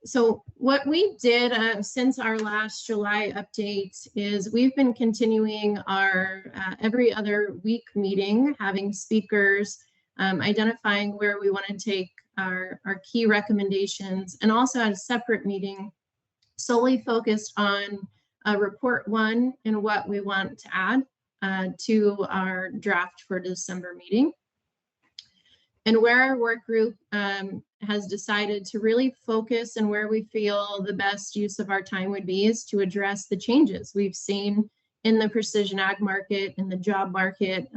So what we did since our last July update is we've been continuing our every other week meeting, having speakers, identifying where we want to take our key recommendations, and also had a separate meeting solely focused on report 1 and what we want to add to our draft for December meeting. And where our work group has decided to really focus and where we feel the best use of our time would be is to address the changes we've seen in the precision ag market, in the job market,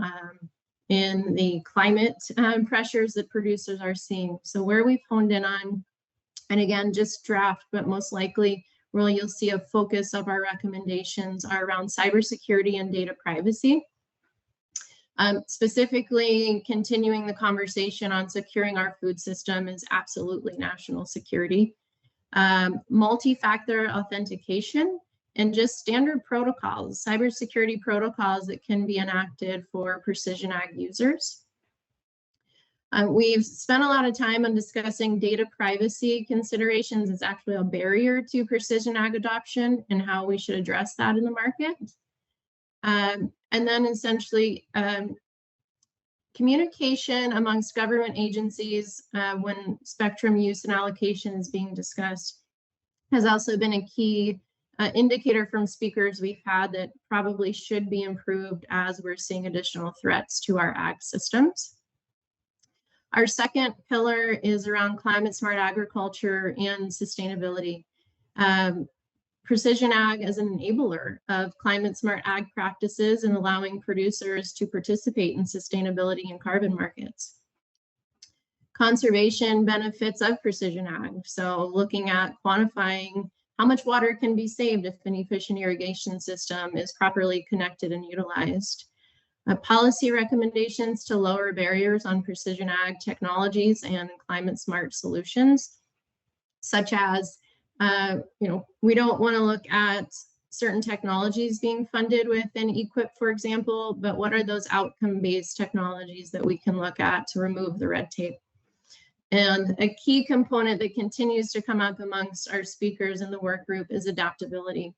in the climate pressures that producers are seeing. So where we've honed in on, and again, just draft, but most likely really you'll see a focus of our recommendations are around cybersecurity and data privacy. Specifically, continuing the conversation on securing our food system is absolutely national security. Multi-factor authentication and just standard protocols, cybersecurity protocols that can be enacted for precision ag users. We've spent a lot of time on discussing data privacy considerations. It's actually a barrier to precision ag adoption and how we should address that in the market. And then essentially communication amongst government agencies when spectrum use and allocation is being discussed has also been a key indicator from speakers we've had that probably should be improved as we're seeing additional threats to our ag systems. Our second pillar is around climate smart agriculture and sustainability. Precision ag as an enabler of climate smart ag practices and allowing producers to participate in sustainability and carbon markets. Conservation benefits of precision ag. So looking at quantifying how much water can be saved if an efficient irrigation system is properly connected and utilized. Policy recommendations to lower barriers on precision ag technologies and climate smart solutions, such as we don't want to look at certain technologies being funded within EQIP, for example, but what are those outcome-based technologies that we can look at to remove the red tape? And a key component that continues to come up amongst our speakers in the work group is adaptability.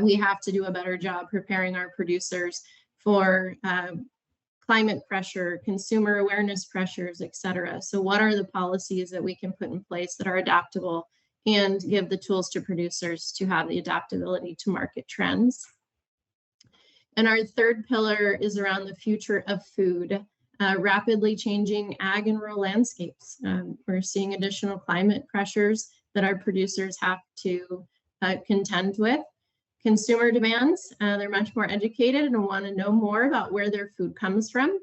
We have to do a better job preparing our producers for climate pressure, consumer awareness pressures, et cetera. So what are the policies that we can put in place that are adaptable and give the tools to producers to have the adaptability to market trends? And our third pillar is around the future of food. Rapidly changing ag and rural landscapes. We're seeing additional climate pressures that our producers have to contend with. Consumer demands, they're much more educated and want to know more about where their food comes from.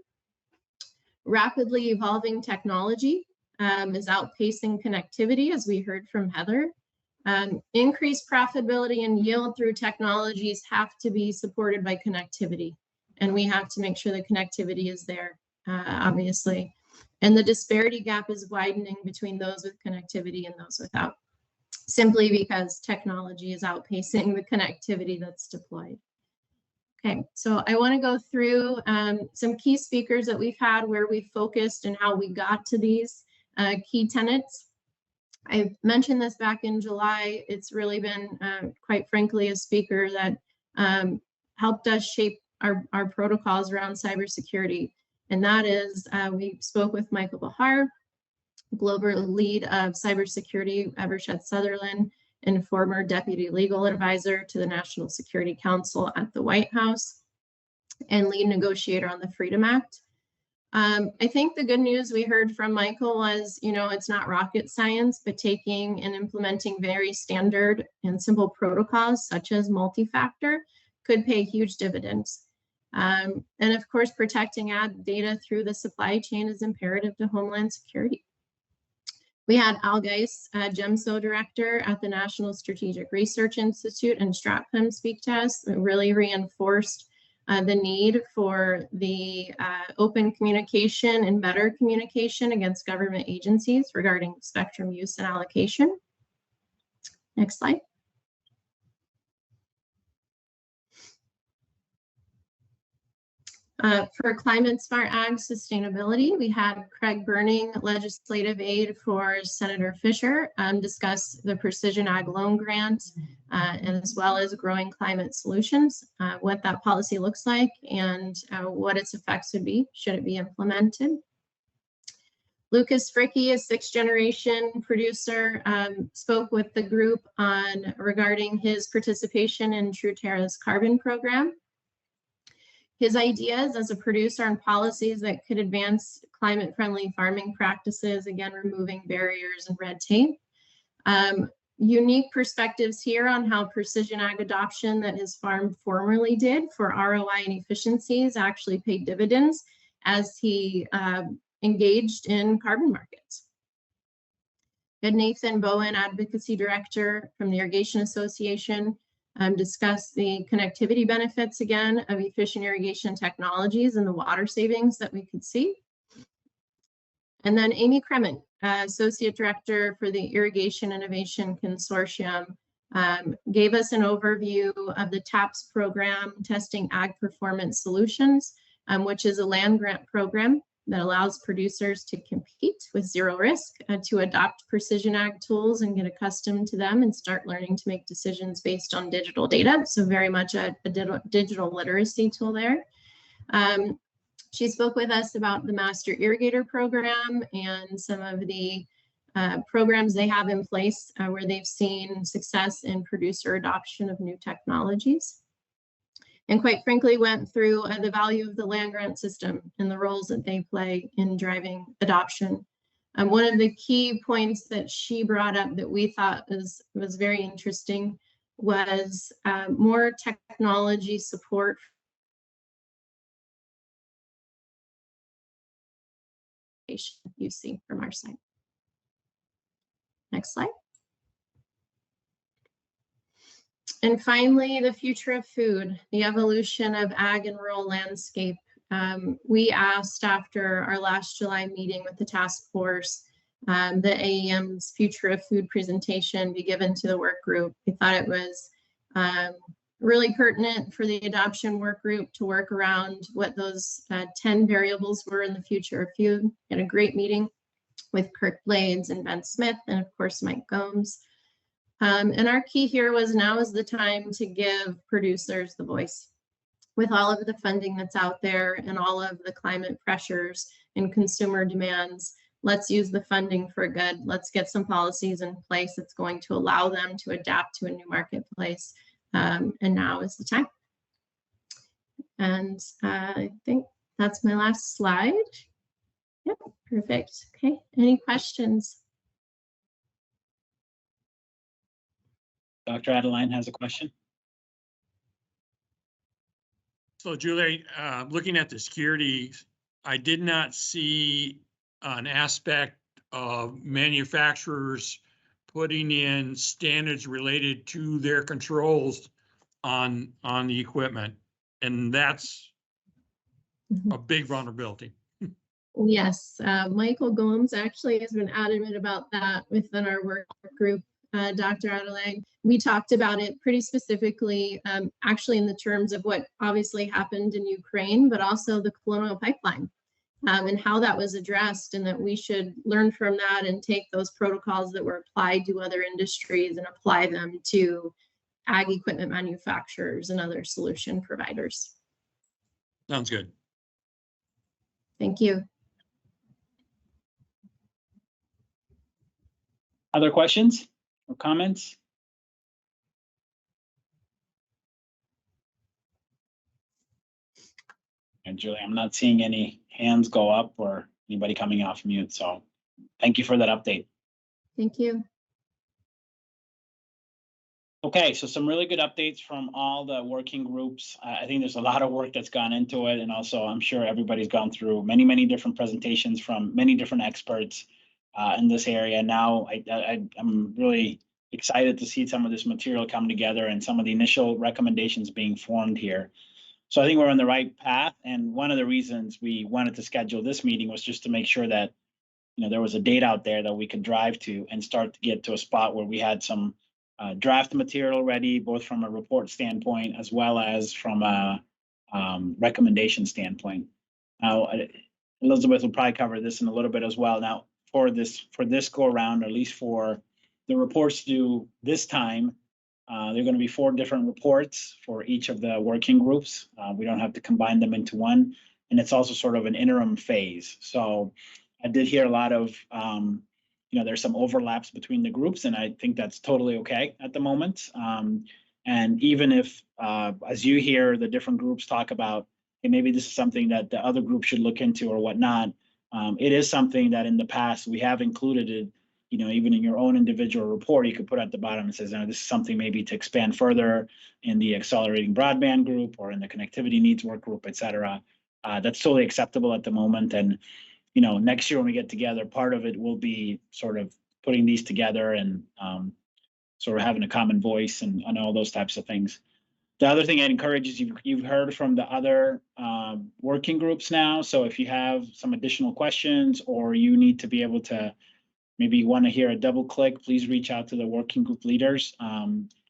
Rapidly evolving technology is outpacing connectivity, as we heard from Heather. Increased profitability and yield through technologies have to be supported by connectivity, and we have to make sure the connectivity is there. Obviously, and the disparity gap is widening between those with connectivity and those without, simply because technology is outpacing the connectivity that's deployed. Okay, so I want to go through some key speakers that we've had, where we focused and how we got to these key tenets. I mentioned this back in July. It's really been, quite frankly, a speaker that helped us shape our protocols around cybersecurity. And that is, we spoke with Michael Bahar, global lead of cybersecurity, Evershed Sutherland, and former deputy legal advisor to the National Security Council at the White House, and lead negotiator on the Freedom Act. I think the good news we heard from Michael was, it's not rocket science, but taking and implementing very standard and simple protocols, such as multi-factor, could pay huge dividends. And of course, protecting ad data through the supply chain is imperative to Homeland Security. We had Al Geis, GEMSO director at the National Strategic Research Institute, and Stratcom speak to us. It really reinforced the need for the open communication and better communication against government agencies regarding spectrum use and allocation. Next slide. For climate smart ag sustainability, we had Craig Burning, legislative aide for Senator Fisher, discuss the Precision Ag Loan Grant, and as well as growing climate solutions, what that policy looks like, and what its effects would be should it be implemented. Lucas Fricke, a sixth generation producer, spoke with the group regarding his participation in TrueTerra's carbon program. His ideas as a producer on policies that could advance climate-friendly farming practices, again, removing barriers and red tape. Unique perspectives here on how precision ag adoption that his farm formerly did for ROI and efficiencies actually paid dividends as he engaged in carbon markets. We had Nathan Bowen, advocacy director from the Irrigation Association, discuss the connectivity benefits again of efficient irrigation technologies and the water savings that we could see. And then Amy Kremen, associate director for the Irrigation Innovation Consortium, gave us an overview of the TAPS program, Testing Ag Performance Solutions, which is a land grant program that allows producers to compete with zero risk, to adopt precision ag tools and get accustomed to them and start learning to make decisions based on digital data. So very much a digital literacy tool there. She spoke with us about the Master Irrigator program and some of the programs they have in place where they've seen success in producer adoption of new technologies. And quite frankly, went through the value of the land grant system and the roles that they play in driving adoption. One of the key points that she brought up that we thought was very interesting was more technology support you see from our side. Next slide. And finally, the future of food, the evolution of ag and rural landscape. We asked after our last July meeting with the task force, the AEM's future of food presentation be given to the work group. We thought it was Really pertinent for the adoption work group to work around what those 10 variables were in the future of food. Had a great meeting with Kirk Blades and Ben Smith, and of course, Mike Gomes. And our key here was now is the time to give producers the voice. With all of the funding that's out there and all of the climate pressures and consumer demands, let's use the funding for good. Let's get some policies in place that's going to allow them to adapt to a new marketplace. And now is the time. And I think that's my last slide. Yep, perfect. Okay, any questions? Dr. Adeline has a question. So Julie, looking at the security, I did not see an aspect of manufacturers putting in standards related to their controls on the equipment. And that's a big vulnerability. Yes, Michael Gomes actually has been adamant about that within our work group, Dr. Adelaide. We talked about it pretty specifically, actually in the terms of what obviously happened in Ukraine, but also the Colonial Pipeline and how that was addressed, and that we should learn from that and take those protocols that were applied to other industries and apply them to ag equipment manufacturers and other solution providers. Sounds good. Thank you. Other questions or comments? And Julie, I'm not seeing any hands go up or anybody coming off mute. So thank you for that update. Thank you. Okay, so some really good updates from all the working groups. I think there's a lot of work that's gone into it. And also I'm sure everybody's gone through many, many different presentations from many different experts in this area. Now I'm really excited to see some of this material come together and some of the initial recommendations being formed here. So I think we're on the right path. And one of the reasons we wanted to schedule this meeting was just to make sure that, you know, there was a date out there that we could drive to and start to get to a spot where we had some draft material ready, both from a report standpoint as well as from a recommendation standpoint. Now, Elizabeth will probably cover this in a little bit as well. Now, for this go around, or at least for the reports due this time, there are going to be 4 different reports for each of the working groups. We don't have to combine them into one, and it's also sort of an interim phase. So I did hear a lot of, you know, there's some overlaps between the groups, and I think that's totally okay at the moment. And even if, as you hear the different groups talk about, hey, maybe this is something that the other group should look into or whatnot, it is something that in the past we have included it. You know, even in your own individual report, you could put at the bottom and says, this is something maybe to expand further in the accelerating broadband group or in the connectivity needs work group, et cetera. That's totally acceptable at the moment. And, you know, next year when we get together, part of it will be sort of putting these together and sort of having a common voice and all those types of things. The other thing I'd encourage is you've heard from the other working groups now. So if you have some additional questions or you need to be able to, maybe you want to hear a double click, please reach out to the working group leaders. I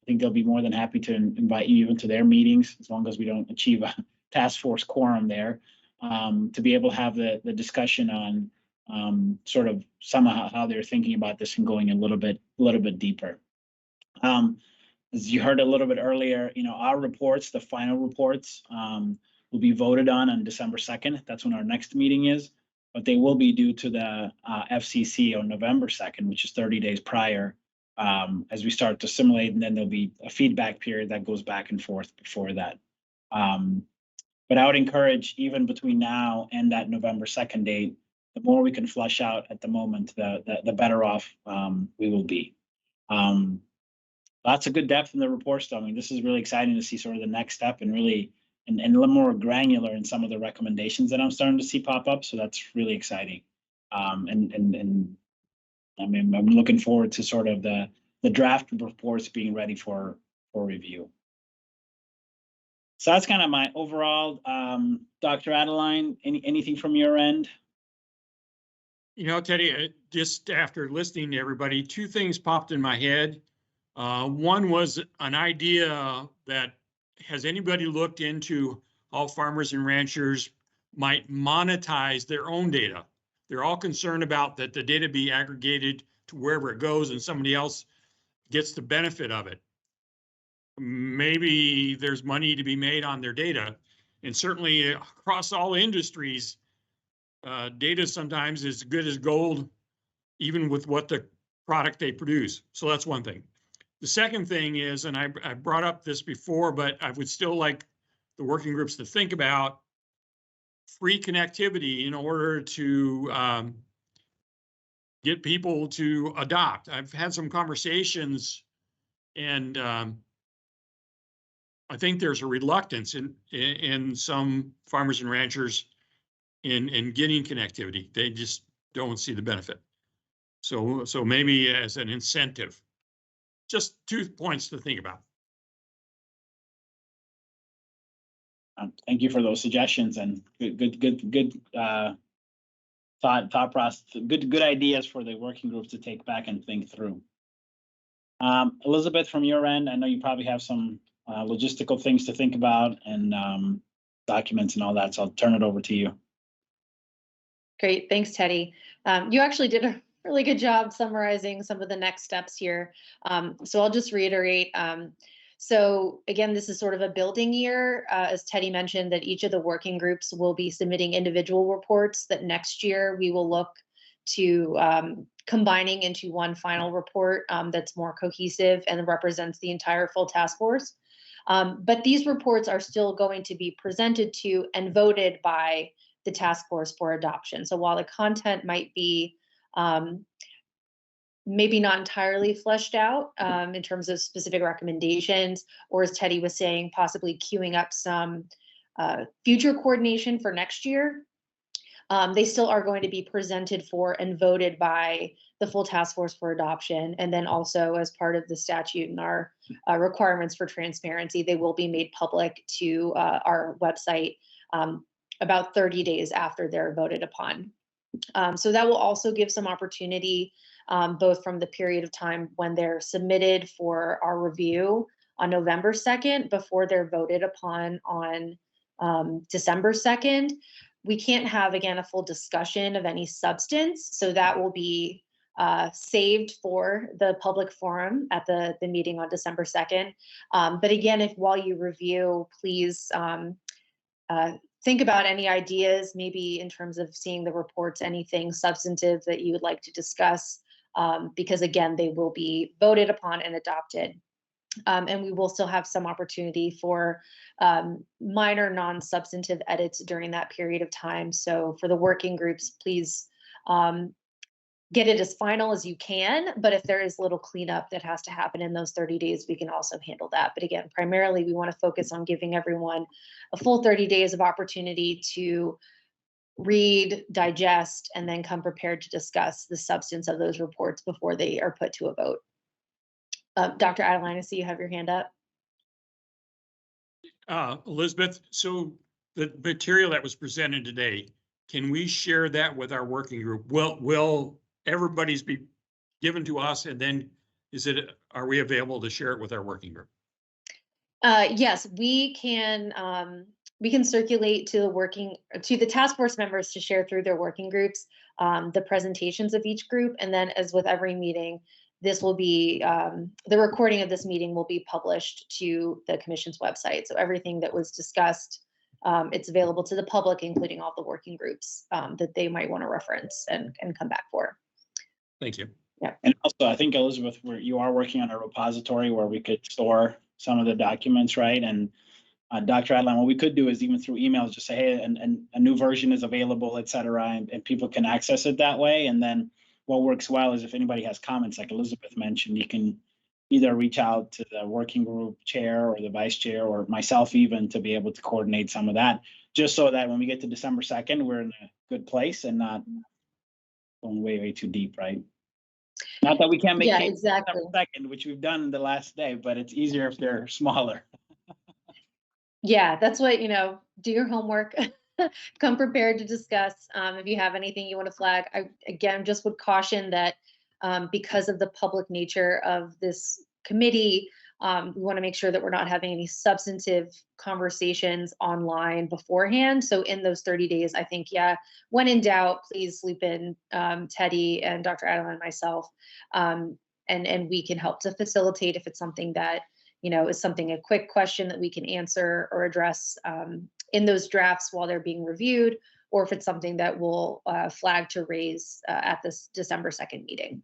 think they'll be more than happy to invite you into their meetings, as long as we don't achieve a task force quorum there, to be able to have the discussion on sort of somehow how they're thinking about this and going a little bit deeper. As you heard a little bit earlier, you know, our reports, the final reports, will be voted on December 2nd. That's when our next meeting is. But they will be due to the FCC on November 2nd, which is 30 days prior, as we start to simulate, and then there'll be a feedback period that goes back and forth before that. But I would encourage, even between now and that November 2nd date, the more we can flush out at the moment, the better off we will be. Lots of good depth in the reports, though. I mean, this is really exciting to see sort of the next step and really and a little more granular in some of the recommendations that I'm starting to see pop up. So that's really exciting. And I mean, I'm looking forward to sort of the draft reports being ready for review. So that's kind of my overall, Dr. Adeline, anything from your end? You know, Teddy, just after listening to everybody, 2 things popped in my head. One was an idea that, has anybody looked into how farmers and ranchers might monetize their own data? They're all concerned about that the data be aggregated to wherever it goes and somebody else gets the benefit of it. Maybe there's money to be made on their data. And certainly across all industries, data sometimes is good as gold, even with what the product they produce. So that's one thing. The second thing is, and I brought up this before, but I would still like the working groups to think about free connectivity in order to get people to adopt. I've had some conversations, and I think there's a reluctance in some farmers and ranchers in getting connectivity. They just don't see the benefit. So maybe as an incentive, just 2 points to think about. Thank you for those suggestions and good thought process. Good ideas for the working groups to take back and think through. Elizabeth, from your end, I know you probably have some logistical things to think about and documents and all that, so I'll turn it over to you. Great, thanks, Teddy. You actually did a really good job summarizing some of the next steps here. So I'll just reiterate. So again, this is sort of a building year, as Teddy mentioned, that each of the working groups will be submitting individual reports that next year we will look to combining into one final report that's more cohesive and represents the entire full task force. But these reports are still going to be presented to and voted by the task force for adoption. So while the content might be maybe not entirely fleshed out in terms of specific recommendations, or as Teddy was saying, possibly queuing up some future coordination for next year, they still are going to be presented for and voted by the full task force for adoption. And then also as part of the statute and our requirements for transparency, they will be made public to our website about 30 days after they're voted upon. So that will also give some opportunity, both from the period of time when they're submitted for our review on November 2nd, before they're voted upon on December 2nd. We can't have, again, a full discussion of any substance. So that will be saved for the public forum at the meeting on December 2nd. But again, if while you review, please think about any ideas, maybe in terms of seeing the reports, anything substantive that you would like to discuss, because again, they will be voted upon and adopted. And we will still have some opportunity for minor non-substantive edits during that period of time. So for the working groups, please get it as final as you can, but if there is little cleanup that has to happen in those 30 days, we can also handle that. But again, primarily we want to focus on giving everyone a full 30 days of opportunity to read, digest, and then come prepared to discuss the substance of those reports before they are put to a vote. Dr. Adeline, I see you have your hand up. Elizabeth, so the material that was presented today, can we share that with our working group? Will everybody's be given to us, and then are we available to share it with our working group? Yes, we can circulate to the task force members to share through their working groups the presentations of each group, and then as with every meeting, this will be the recording of this meeting will be published to the commission's website. So everything that was discussed, it's available to the public, including all the working groups that they might want to reference and come back for. Thank you. Yeah. And also, I think, Elizabeth, you are working on a repository where we could store some of the documents, right? And Dr. Adeline, what we could do is even through emails, just say, hey, and a new version is available, et cetera, and people can access it that way. And then what works well is if anybody has comments, like Elizabeth mentioned, you can either reach out to the working group chair or the vice chair or myself even to be able to coordinate some of that, just so that when we get to December 2nd, we're in a good place and not going way too deep, right? Not that we can't make changes exactly. December 2nd, which we've done the last day, but it's easier if they're smaller. Yeah, that's what, do your homework, come prepared to discuss. If you have anything you want to flag, I, again, just would caution that because of the public nature of this committee. We want to make sure that we're not having any substantive conversations online beforehand. So in those 30 days, I think, yeah, when in doubt, please loop in Teddy and Dr. Adeline and myself, and we can help to facilitate if it's something that, you know, is something, a quick question that we can answer or address in those drafts while they're being reviewed, or if it's something that we'll flag to raise at this December 2nd meeting.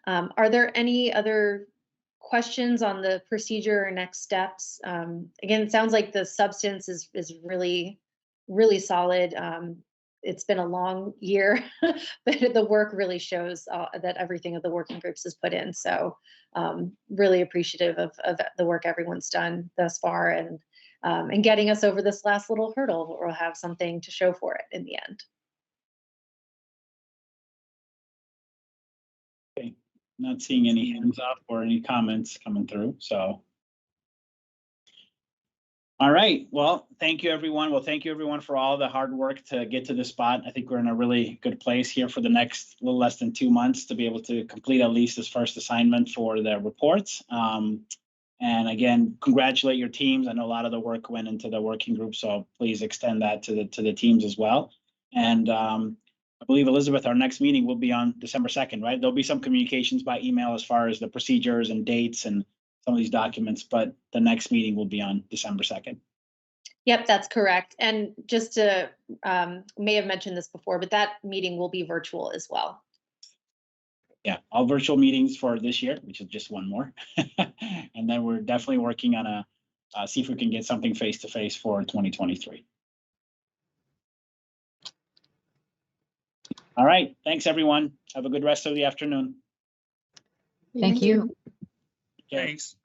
Are there any other questions on the procedure or next steps? Again, it sounds like the substance is really, really solid. It's been a long year, but the work really shows that everything of the working groups is put in. So really appreciative of the work everyone's done thus far, and getting us over this last little hurdle. We'll have something to show for it in the end. Okay. Not seeing any hands up or any comments coming through, so. All right, well, thank you, everyone. Well, thank you, everyone, for all the hard work to get to this spot. I think we're in a really good place here for the next little less than 2 months to be able to complete at least this first assignment for the reports. And again, congratulate your teams. I know a lot of the work went into the working group, so please extend that to the teams as well. And I believe, Elizabeth, our next meeting will be on December 2nd, right? There'll be some communications by email as far as the procedures and dates and some of these documents, but the next meeting will be on December 2nd. Yep, that's correct. And just to, may have mentioned this before, but that meeting will be virtual as well. Yeah, all virtual meetings for this year, which is just one more. And then we're definitely working on see if we can get something face-to-face for 2023. All right, thanks, everyone. Have a good rest of the afternoon. Thank you. Okay. Thanks.